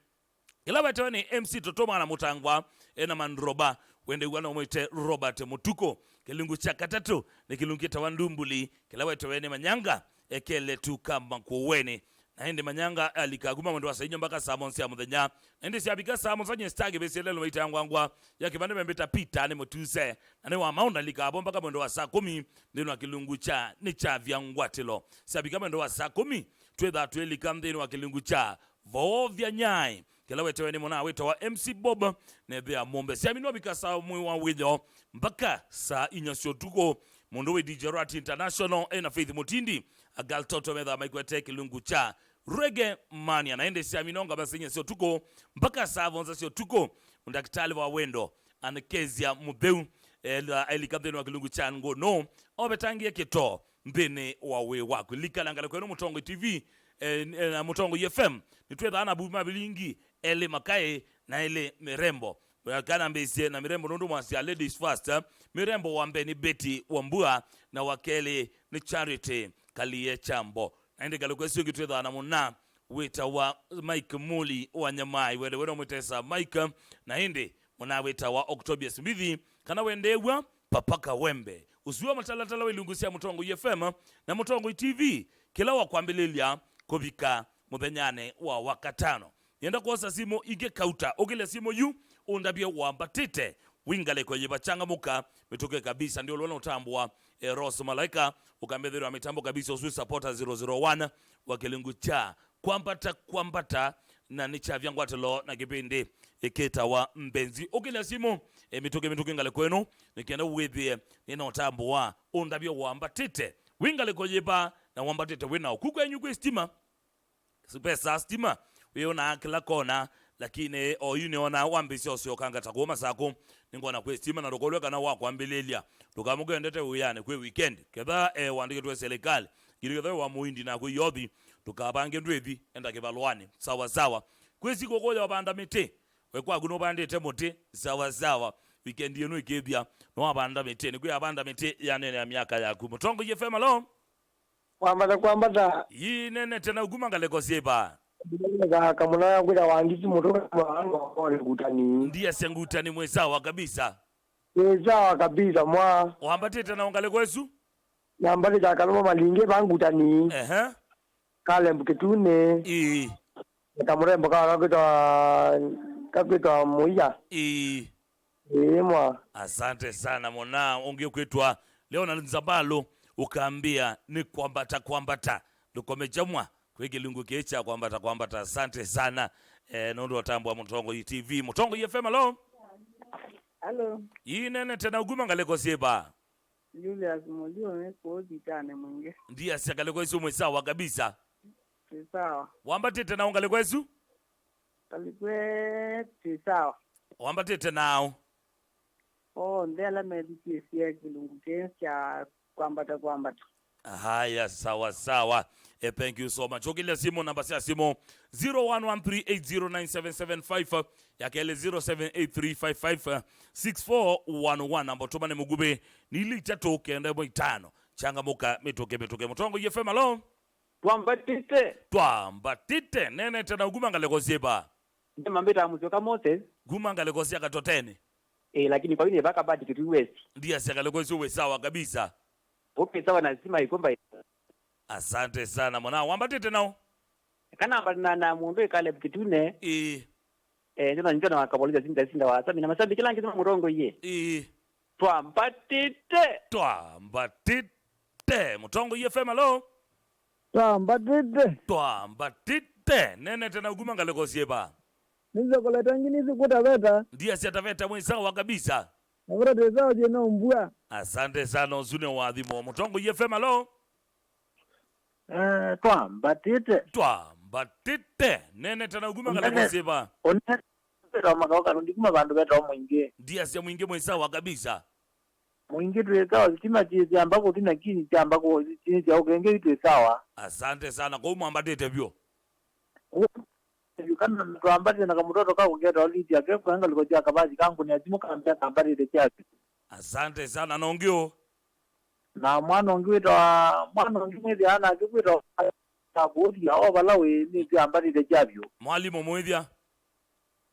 kila wetu wene MC Totoma na Mutangwa ena mandroba wende wana umwite Robert Mutuko kilungu cha katatu ni kilungu kita wandumbuli kila wetu wene manyanga ekele tu kama kuweni na hindi manyanga alikaguma mwendo wa sainyo mpaka saa 1 ya muthenya na hindi siabika saa 1 nye stage besi lelo waita angwangwa ya kibande mbeta pita ni mutuse na ni wa maunda likabo mpaka mwendo wa saa 10 ndino wa kilungu cha ni cha vyangwatilo siabika mwendo wa saa 10 twedha tuelika mdino wa kilungu cha vovya nyai kila wetu weni mwana wetu wa MC Bob nebea mombe siamino bika saa mwi wa wido mpaka saa inyasio tuko mundowe DJ Rat International ena Faith Mutindi agal toto medha maikwete kilungu cha Reggae Mania naende siaminonga basi sio tuko mpaka saa 11 sio tuko mdaktali wa wendo anakezia mudeu elikabdeni wa kilungu cha ngono obetangie kito mbene wawe wako likalangala kwenu Mutongo TV na Mutongo FM nitwetha ana buma bilingi ele makae na ele mirembo kana mbese na mirembo ndo mwasi ya ladies first mirembo wambe ni Betty Wambua na wakele ni Charity Kalie Chambo naende galokwesi ngitwetha na muna weta wa Mike Muli wa Nyamai wele mwetesa Mike na hindi muna weta wa October Smith kana wendewa papaka wembe usiwa matalatala wilungusia Mutongo FM na Mutongo TV kila wakwambilelia kubika muthenyane wa wakatano yenda kwa simo ige kauta ogile simo yu undabye wambatite wingale kwenye bachangamuka mituke kabisa ndio lwana utambwa Ross Malaika ukambedhero mitambo kabisa Swiss Supporter 001 wakilingu cha kwambata na nicha vyangwatelo na kipindi iketa wa mbenzi ukila simu mituke ngale kwenu nikienda uwithie nina utambwa undabye wambatite wingale kwenye ba na wambatite wina ukukwenyu kwa stima pesa stima wiona kila kona lakini oyuniona wambisi osio kanga takoma sako ningona kwestima na rokolweka na wako ambilelia tukamugendete uyane kwe weekend kedha wandike twa serikali gilgethe wa muindi na kuyobi tukabange ndwebi enda kebalwane sawa kwezi kokoya wabanda mete wekwa kuno bandete mote sawa weekend yenu ikebia no wabanda mete ni kuyabanda mete yanene ya miaka ya Mutongo FM lo kwambata yinene tena uguma ngaleko seba za kamuna kwita wangisi moto mwango kwa kutani ndiye sengutani mwesawa kabisa mwa wambatite na ungale kwesu nambale za kaloma malinge bangutani kale mbuketune kamurembo kakwitwa muya mwa asante sana mona ungekwitwa leo na nzabalo ukaambia ni kwambata lukomechamwa kwegilungu kecha kwambata asante sana nondo watambwa Mutongo TV Mutongo FM lo Hello. Yinene tena uguma ngaleko seba Julius Molio neko ditane mwinge. ndiye siakaleko isu mwesawa kabisa Sawa. wambatite na ungaleko isu Kalikwe sawa. wambatite nao Ndela mediki sia kilungu kecha kwambata. haya sawa thank you so much ukile simu namba ya simu 0113809775 yakele 0783556411 namba tumane mugube nili tatu kende mo 5 changamuka mitoke Mutongo FM lo twambatite nene tena uguma ngaleko seba Mambeta muzoka Moses guma ngaleko sia katotene lakini kwa nini baka badi kitu west ndiye siakaleko isu sawa kabisa upe sawa nazima ikomba asante sana mwana wambatite nao kana mbana na mundu ikale kitune njona wakaboliza sinda wasa mina masabi kila ngizima Murongo ye twambatite Mutongo FM lo twambatite nene tena uguma ngaleko sieba nizo koleta ngini zikuta beta ndiye siataveta mwesawa kabisa nabura tezao jena umbua asante sana uzune wadhimo Mutongo FM lo twambatite nene tena uguma ngaleko sieba onera makauka ndikuma bandu beta mwinge ndiye sia mwinge mwesawa kabisa mwingi tuwezao sitima chizi ambako tina kini cha ambako chini cha ukenge tuwezawa asante sana kwa umambatite vyo kana tuambate na kamutoto kako keta oliti ya kefu kanga liko jia kabazi kangu ni azimu kambia kambari de chaki asante sana nongyo na mwana ongiwezi hana akikwita kabodi ya wabalawe ni kambari de chabio mwalimu mwithia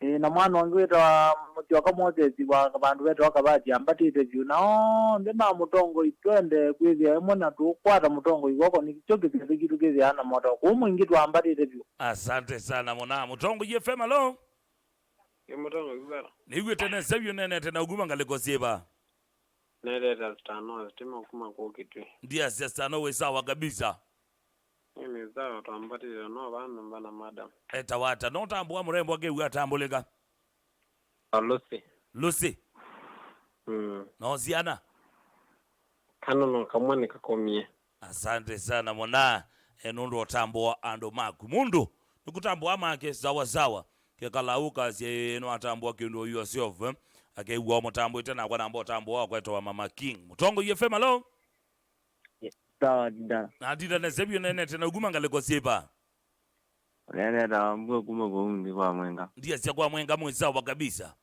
na mwana ongiwita mutioka Moses wa bandu betu wakabati ambatite vyu nao ndema Mutongo itwende kwithia mwana tukwata Mutongo iwoko nikichoke kitu kizi hana moto kumwingi tuambatite vyu asante sana mwana Mutongo FM lo Mutongo kubera niwe tena sabyo nene tena uguma ngaleko sieba nere tano stima kuma kwa kitu ndiye siastano we sawa kabisa mimi zao twambati no bana mbana madam etawata no tambwa murembo ake ugatambulika Lucy no ziana kano no kamwani kakomie asante sana mwana enondo otambwa ando maku mundu nikutambwa make sawa kekalauka no atambwa kindo yourself akegwa mutambo tena kwa nambo tambwa kwa to Mama King Mutongo FM lo sawa dinda adida na sebyo nene tena uguma ngaleko sieba nene tambwa kuma kwa undi kwa mwenga ndiye sia kwa mwenga mwesawa kabisa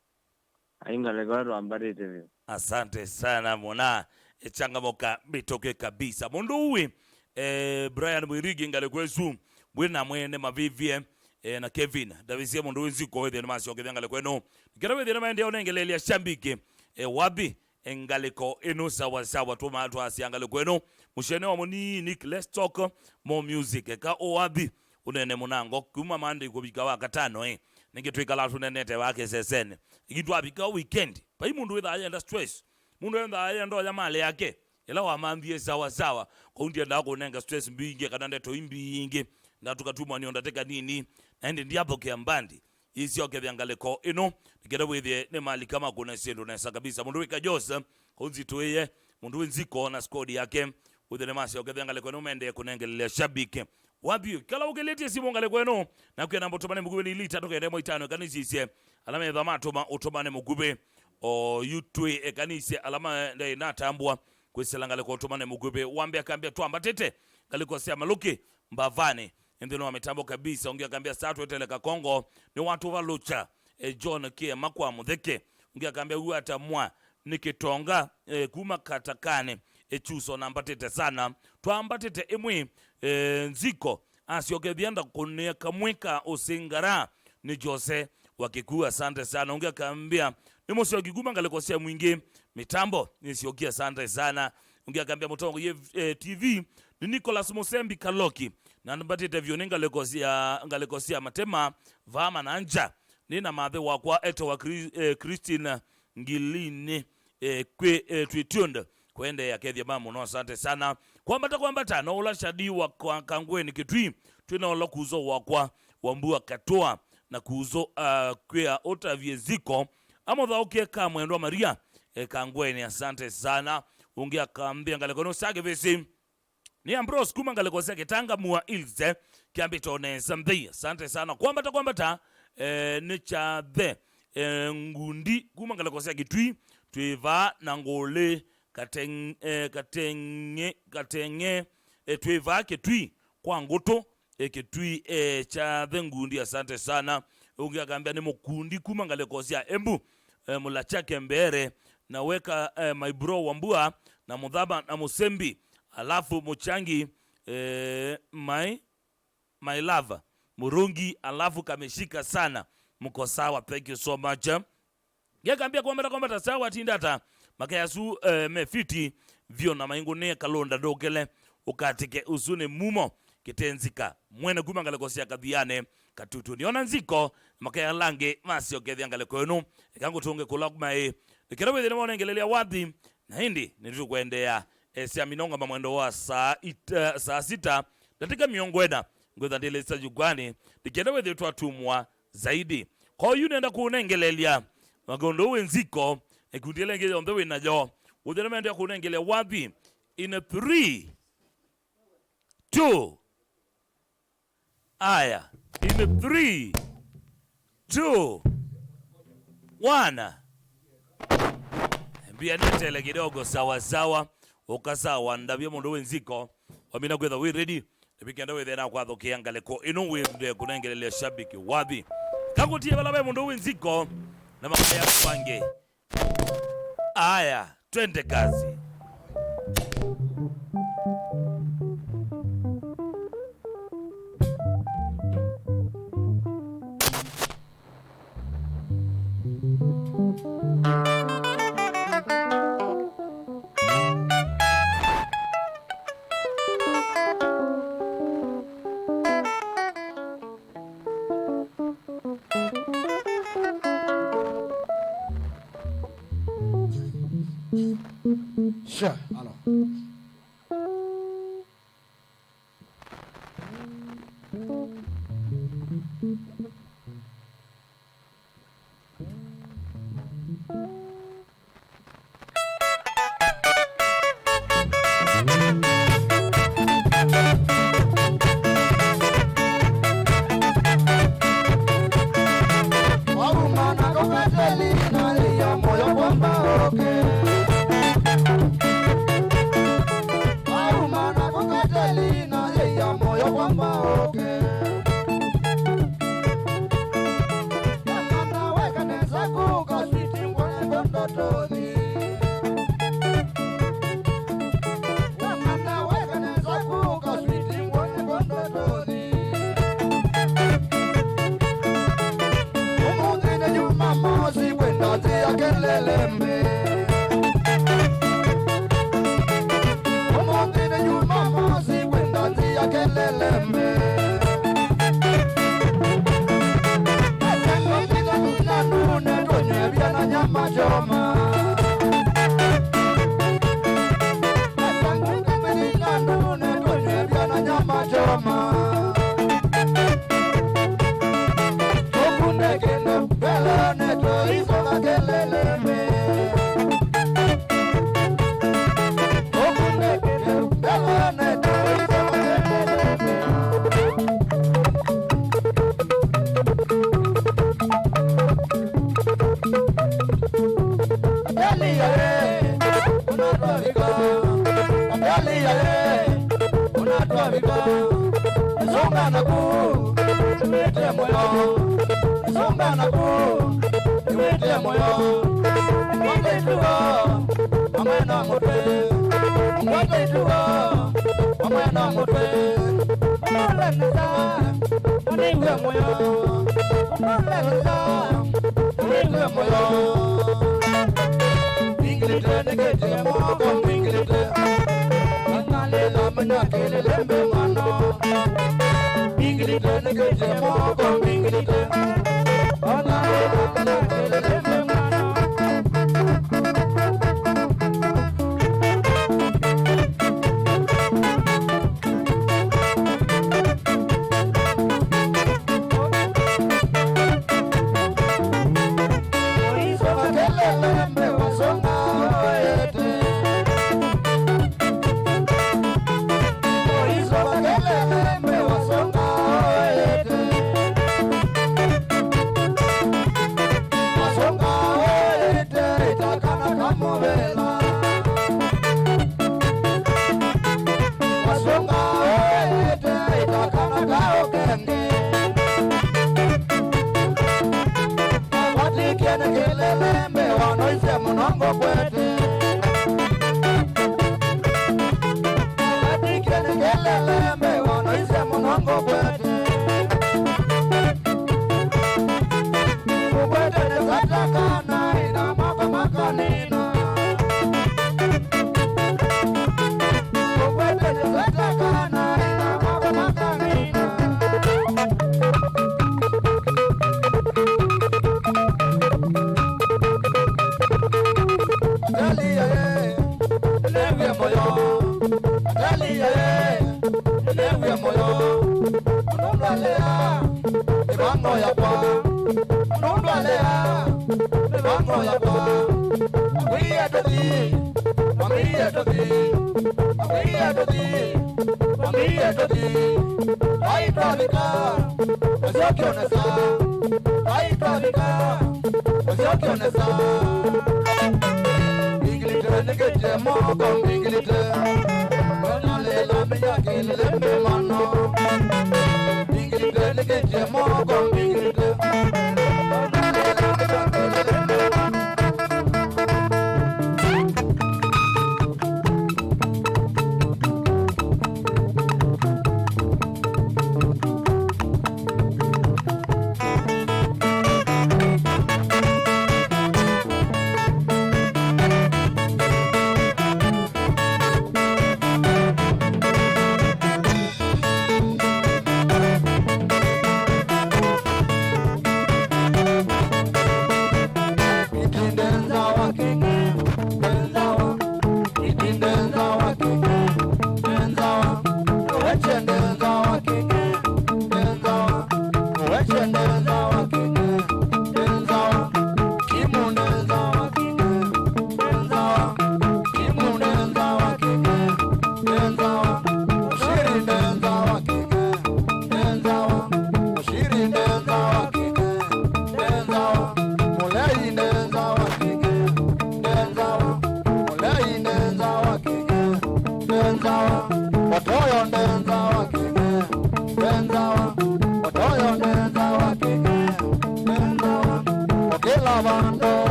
aingaleko twambatite vyo asante sana mwana changamoka mitoke kabisa mundu uwi Brian Mwirigi ngalekwesu bwina mwene mavivie na Kevin Davisia mundu wiziko wethe na masio kithangale kwenu kira wethe na maende onengelelia shambike wabi engaleko eno sawa tuma atu asiangale kwenu mushene wa munini let's talk more music ka wabi unene munango kuma mande kubika wa katano ningetwika la tunenete wake sesene igitwa bika weekend pai mundu witha ayenda stress mundu witha ayenda ya mali yake ila wa mambie sawa sawa kwa ndia ndako nenga stress mbingi kana ndeto imbingi na tukatumwa ni ondateka nini na ndi ndiapo kiambandi isio kethangaleko ino nikenda withie ne mali kama kuna sendo na kabisa mundu wika Jose konzitoye mundu wenziko na squad yake uthene masio kethangaleko ino mende kunengelea shabiki wapi kala ukeletie simu ngaleko ino na kwena mbotomane mugube ni lita toka ndemo 5 kanisisie alama ya dhamatoma utomane mugube o yutwe ekanise alama nda inatambwa kweselangale kwa utomane mugube wambe akambia twamba tete kaliko sia maluki mbavane ndino wametambo kabisa ongea akambia satu eteleka Kongo ni watu valucha John Kie makwa mudheke ongea akambia huyu atamwa nikitonga kuma katakane chuso namba tete sana twamba tete emwe nziko asiogedhianda kuneka mweka usingara ni Jose wakikua asante sana ongea akambia ni mosi wakiguma ngalikosia mwingi mitambo nisiokia asante sana ongea akambia Mutongo TV ni Nicholas Musembi Kaloki na nbatete vyoninga ngalekosia matema vama na anja nina mathe wakwa eto wa Christine Ngilini kwe twitunda kwende ya kethia mamu no asante sana kwambata no ula shadi wa Kangweni Kitui twinola kuzo wakwa wambua katoa na kuzo kwea Otavie Ziko amotha okie kamwendwa Maria Kangweni asante sana ongea kambia ngalekono sage vesi ni Ambrose kuma ngalekosea Kitanga mua Ilse kiambito ne Zambia asante sana kwambata ni cha the ngundi kuma ngalekosea Kitui twiva na ngole katenge twiva Kitui kwa ngoto Kitui cha the ngundi asante sana ongea kambia ni mukundi kuma ngalekosea Embu mulachake mbere na weka my bro Wambua na Mudhaba na Musembi alafu Muchangi my love Murungi alafu kameshika sana mko sawa thank you so much yakambia kwamba sawa tindata makayasu mefiti vyo na maingone kalonda dogele ukatike usune mumo kitenzika mwene kumangale kosia kadhiane katutu niona nziko makaya lange masio kethiangale kwenu ikangu tunge kulagma nikirawe thina mona ngelelea wathi na hindi nitu kuendea sia minonga mamwendo wa saa 6 katika miongwena ngwetha ndele sa jugwani nikirawe thitu atumwa zaidi kwa hiyo nenda kunengelelea magondo wenziko ekundelengele on the way najo udena nenda kunengelea wathi in 3 2 aya in 3 2 1 mbia netele kidogo sawa sawa ukasawa ndabye mundu wenziko wamina kwetha we ready nibikenda we thena kwatho kiangaleko ino we nde kunengelelea shabiki wathi kakutie balabe mundu wenziko na makaya kwange aya twende kazi. Sure, alors. Angalia unatwavika, angalia unatwavika, songa na ku niwete moyo, songa na ku niwete moyo, ngombe tuwa amena mote, ngombe tuwa amena mote, ngombe nisa niwe moyo, ngombe nisa niwe moyo. Ingilite negete mogo ingilite, angale la manya kele lembe mano. Ingilite negete mogo ingilite, angale la manya kele lembe mano.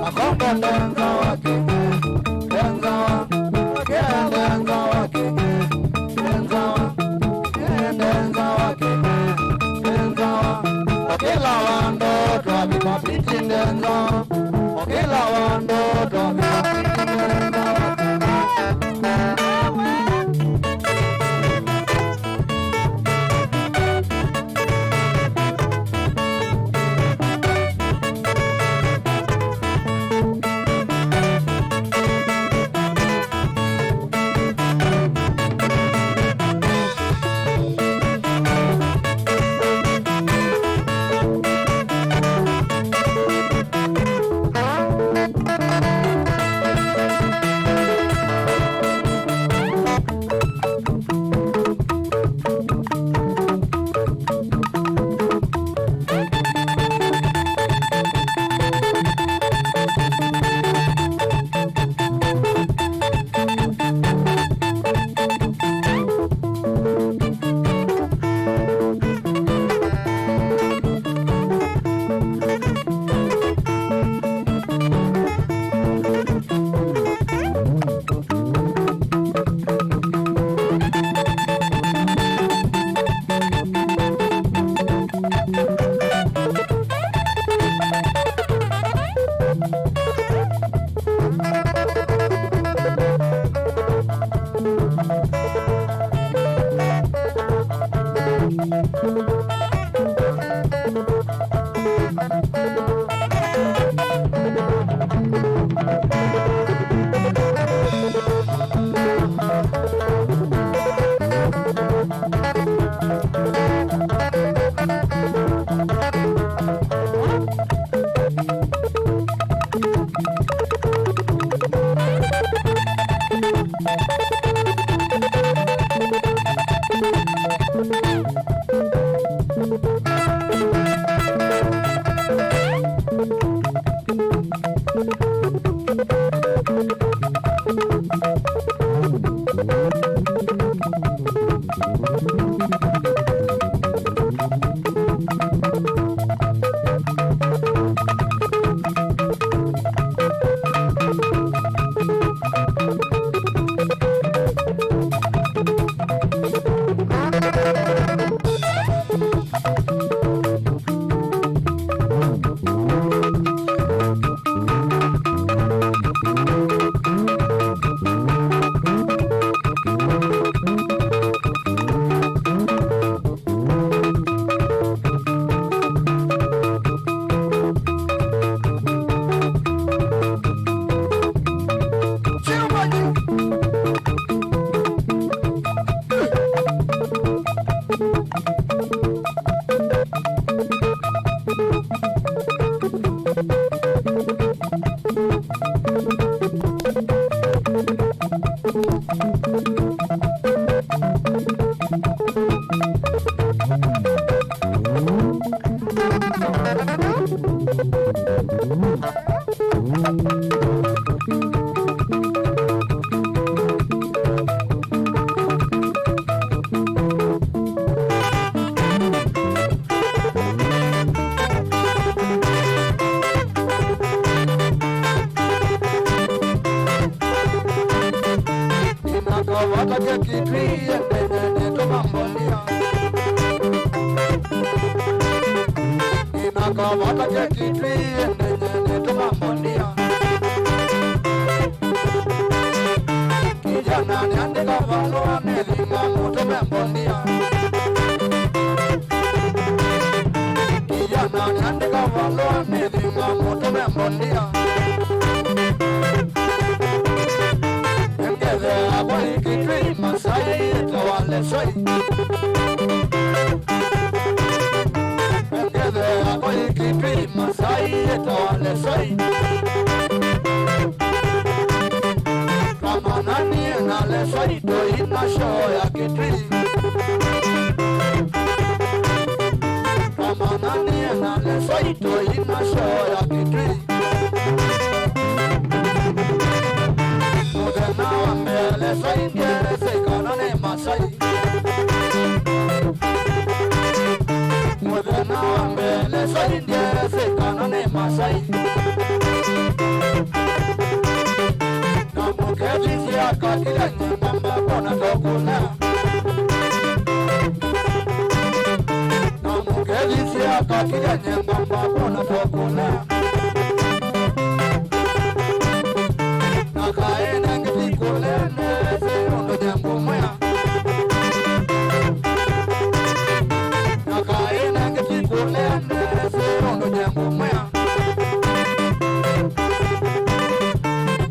Akombo Masai kila nyamba bona tokula na mugeli sia kila nyamba bona tokula na kaena ngiti kulene se ondo nyambo moya na kaena ngiti kulene se ondo nyambo moya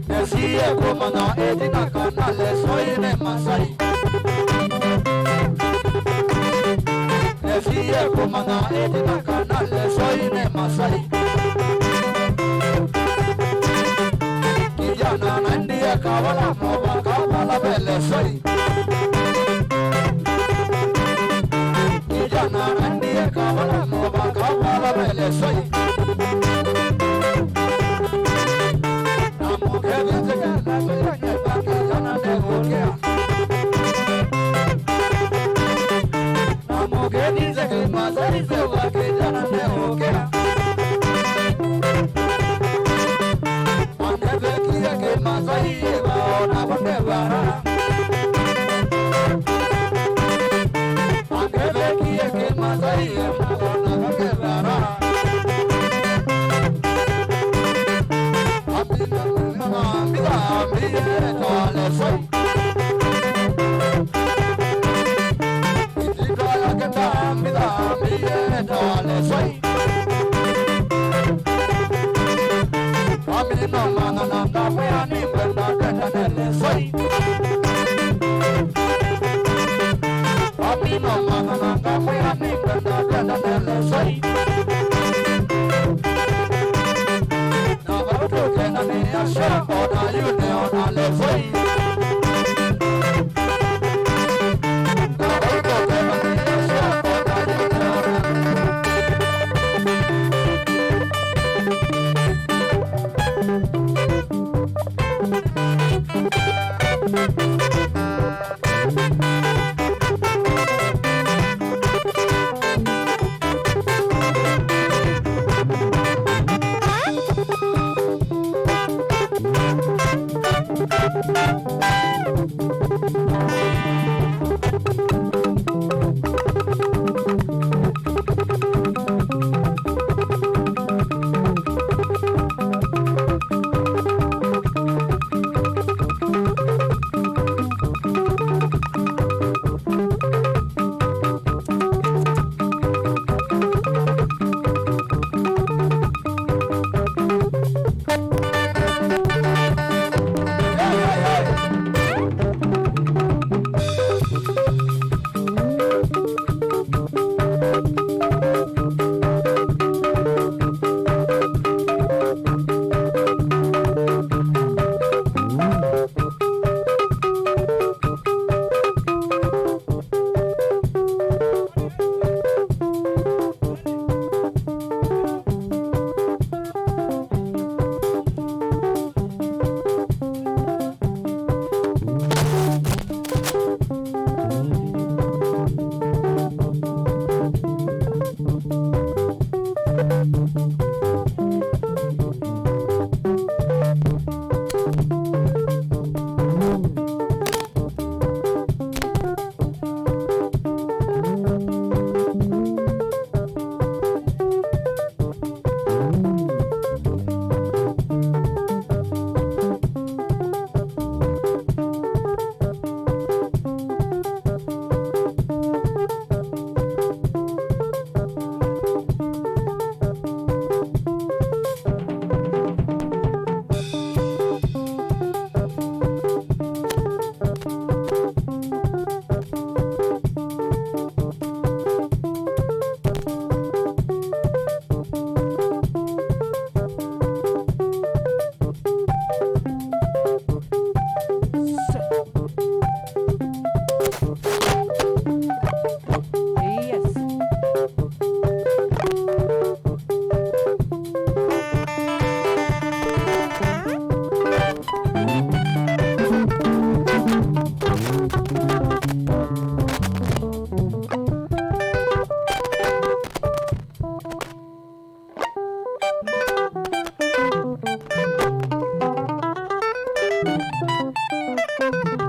Nesia komana edina kanale soine masai Nesia komana edina kanale soine masai Kijana nandia kavala moba kavala bele soi Kijana nandia kavala moba kavala bele soi Thank you.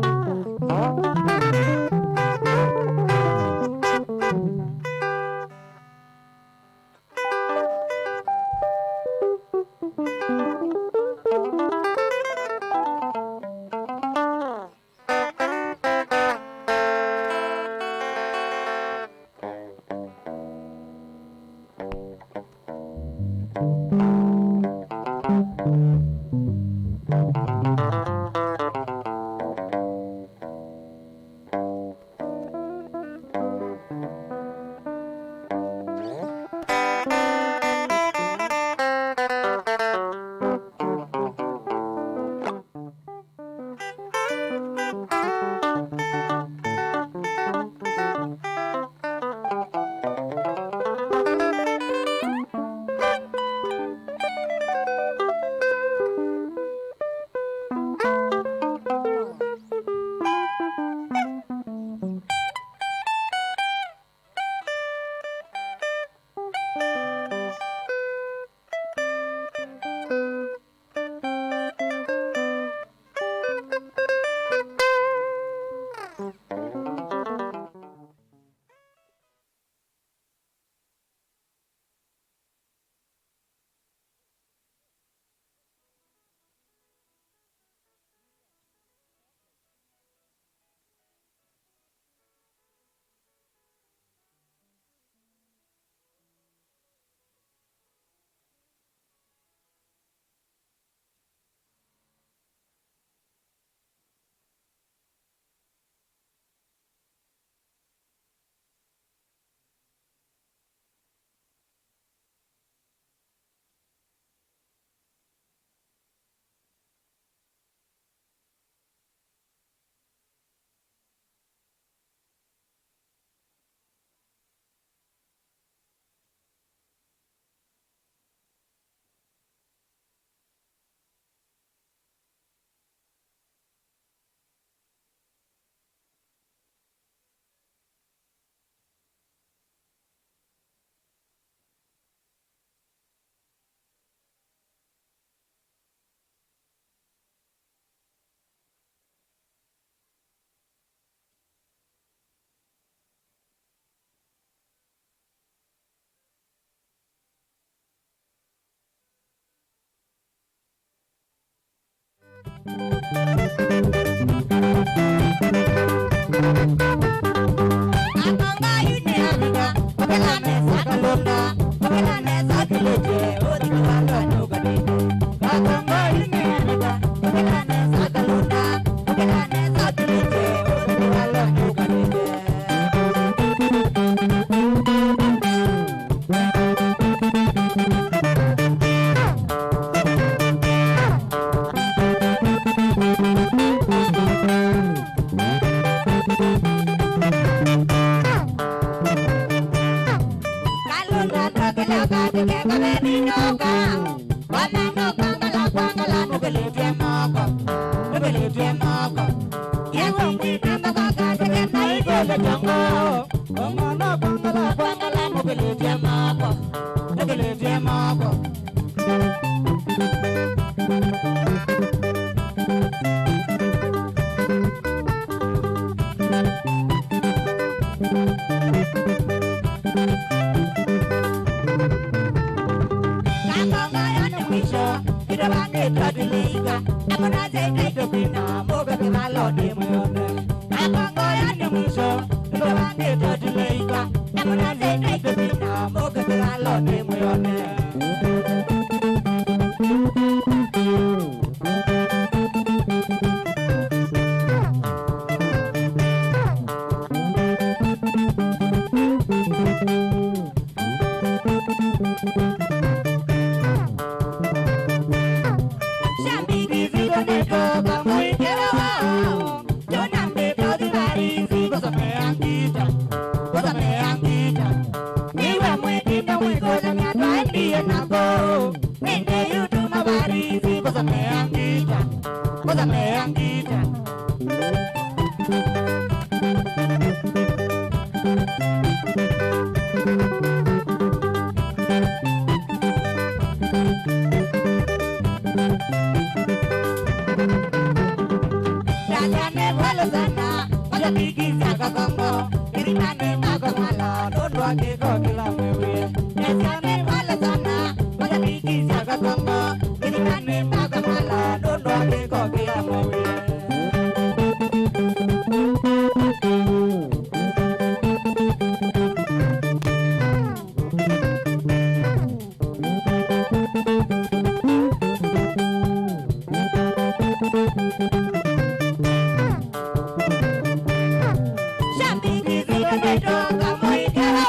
Shambiki zile ndoka moikera,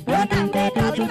donande doki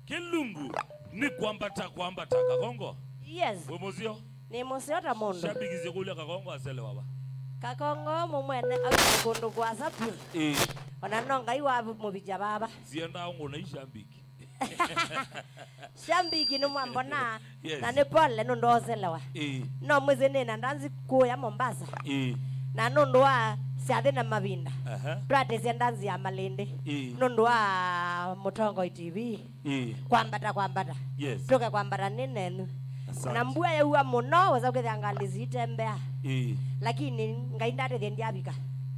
Kilungu ni kwambata Kakongo. Yes. Wemozio? Ni mosiota mondo. Shabigize kule Kakongo asele baba. Kakongo mumwene akukondo kwa sapi. ona no ngai wa mubija baba zienda ngona ishambiki shambiki no mwambona na ne pole no ndozelewa no mwezene na ndanzi kuya Mombasa na no ndwa siathe na mavinda twate ndanzi ya Malindi no ndwa Mutongo TV kwambata toka kwambata nene na mbua ya huwa muno waza kwethangalizi itembea lakini ngai ndate ndiabika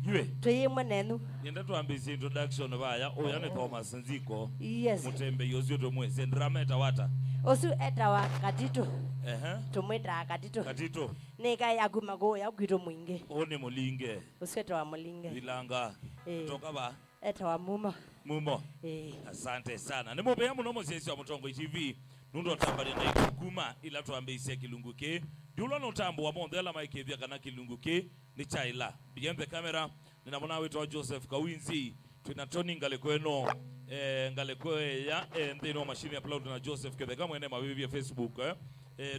ywe tuyimwe nenu yenda tuambise introduction baya oya ne Thomas Nziko yes mutembe yozio to mwese ndrameta wata osu eta wa katito tumwita katito nika ya gumago ya gwito mwinge one mulinge osu eta wa mulinge bilanga toka ba eta wa mumo asante sana nimupe ya muno mosesi wa Mutongo TV nundo tambali na ikuma ila tuambise kilunguke dulo no tambo wa mondela maikethia kana kilunguke ni chaila behind the camera ninamona wetu Joseph Kawinzi tuna Tony ngalekweno ngalekwe ya ndino machine upload na Joseph Ketheka mwene mabibi ya Facebook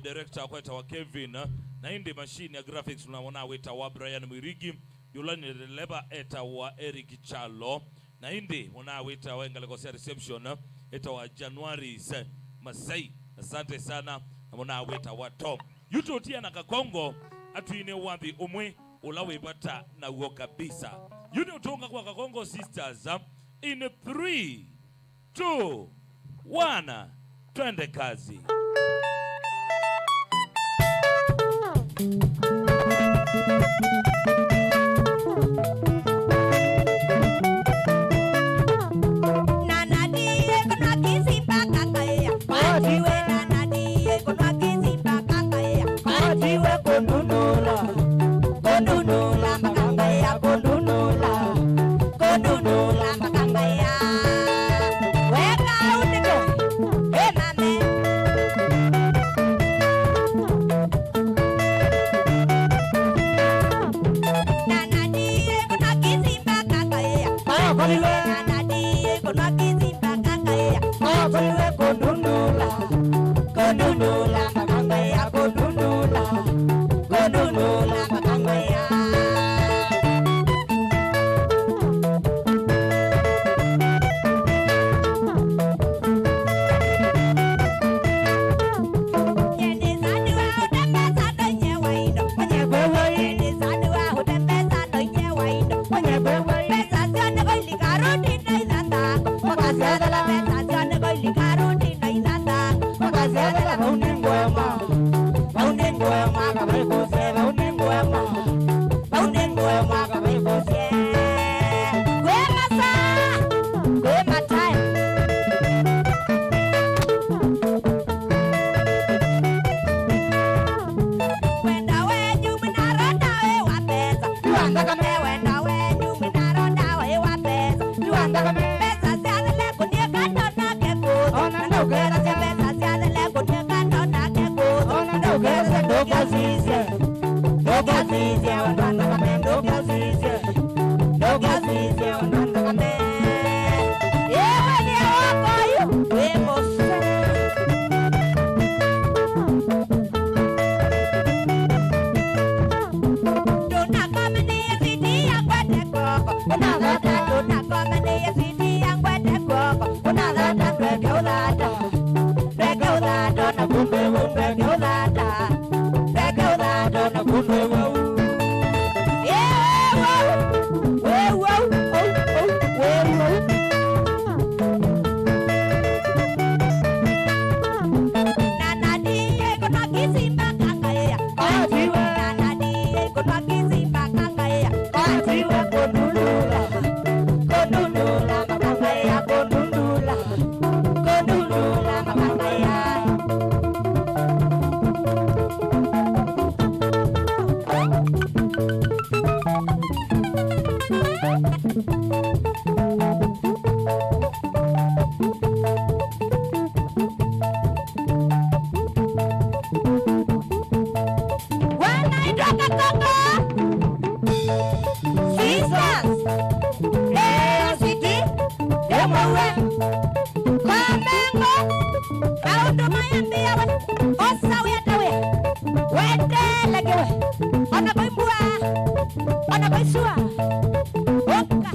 director kwa wa Kevin na indi machine ya graphics tunamona wetu wa Brian Mwirigi yulani leba eta wa Eric Chalo na indi mona wetu wa ngalekosea reception eta wa January Masai asante sana namona wetu wa Tom yutotia na Kakongo atuine wambi umwe ulawe bata na uo kabisa yuni utonga kwa Kakongo Sisters in 3 2 1 twende kazi. Ona baisua. Oka.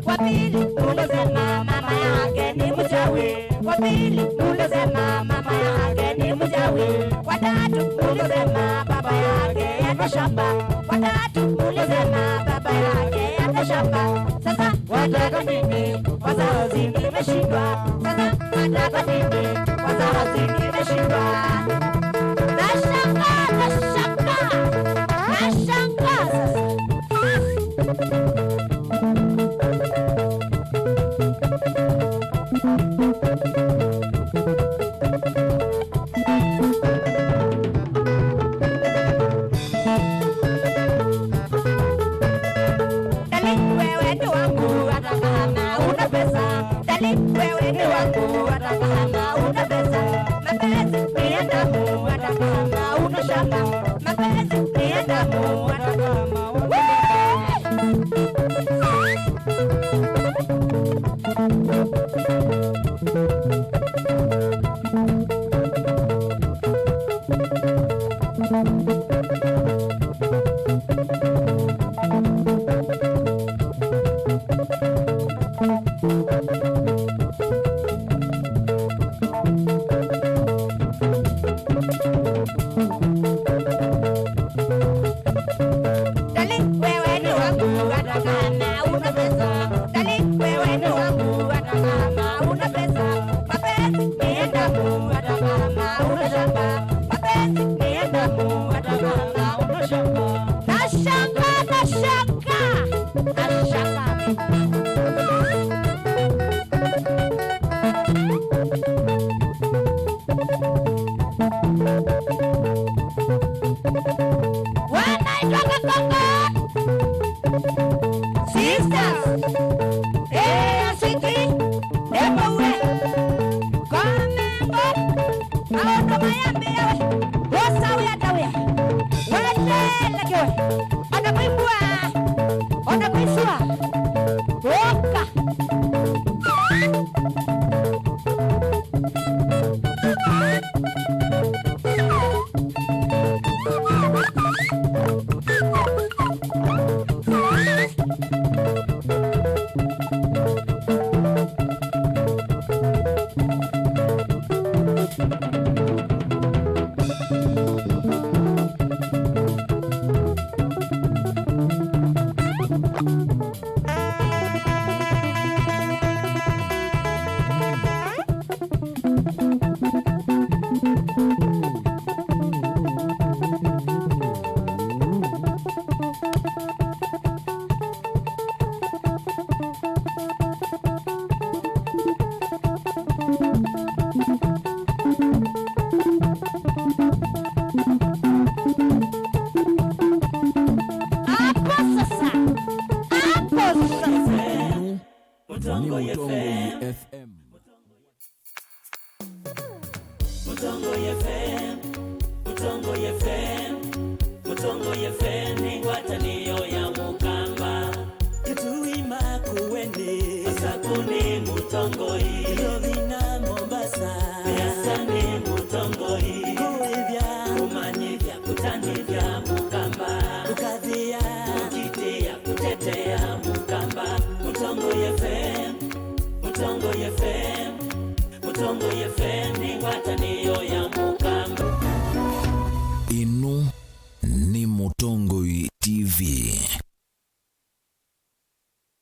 Wa pili unasema mama yake ni mchawi. Wa pili unasema mama yake ni mchawi. Wa tatu unasema baba yake ana shamba. Wa tatu unasema baba yake ana shamba. Sasa wataka nini? Wazazi nimeshindwa. Sasa wataka nini? Wazazi nimeshindwa. Nashangaa sasa. Wewe ni wangu hata kama una pesa. Mapenzi ni ya damu hata kama una shamba. Mapenzi ni ya damu hata kama una Mutongo FM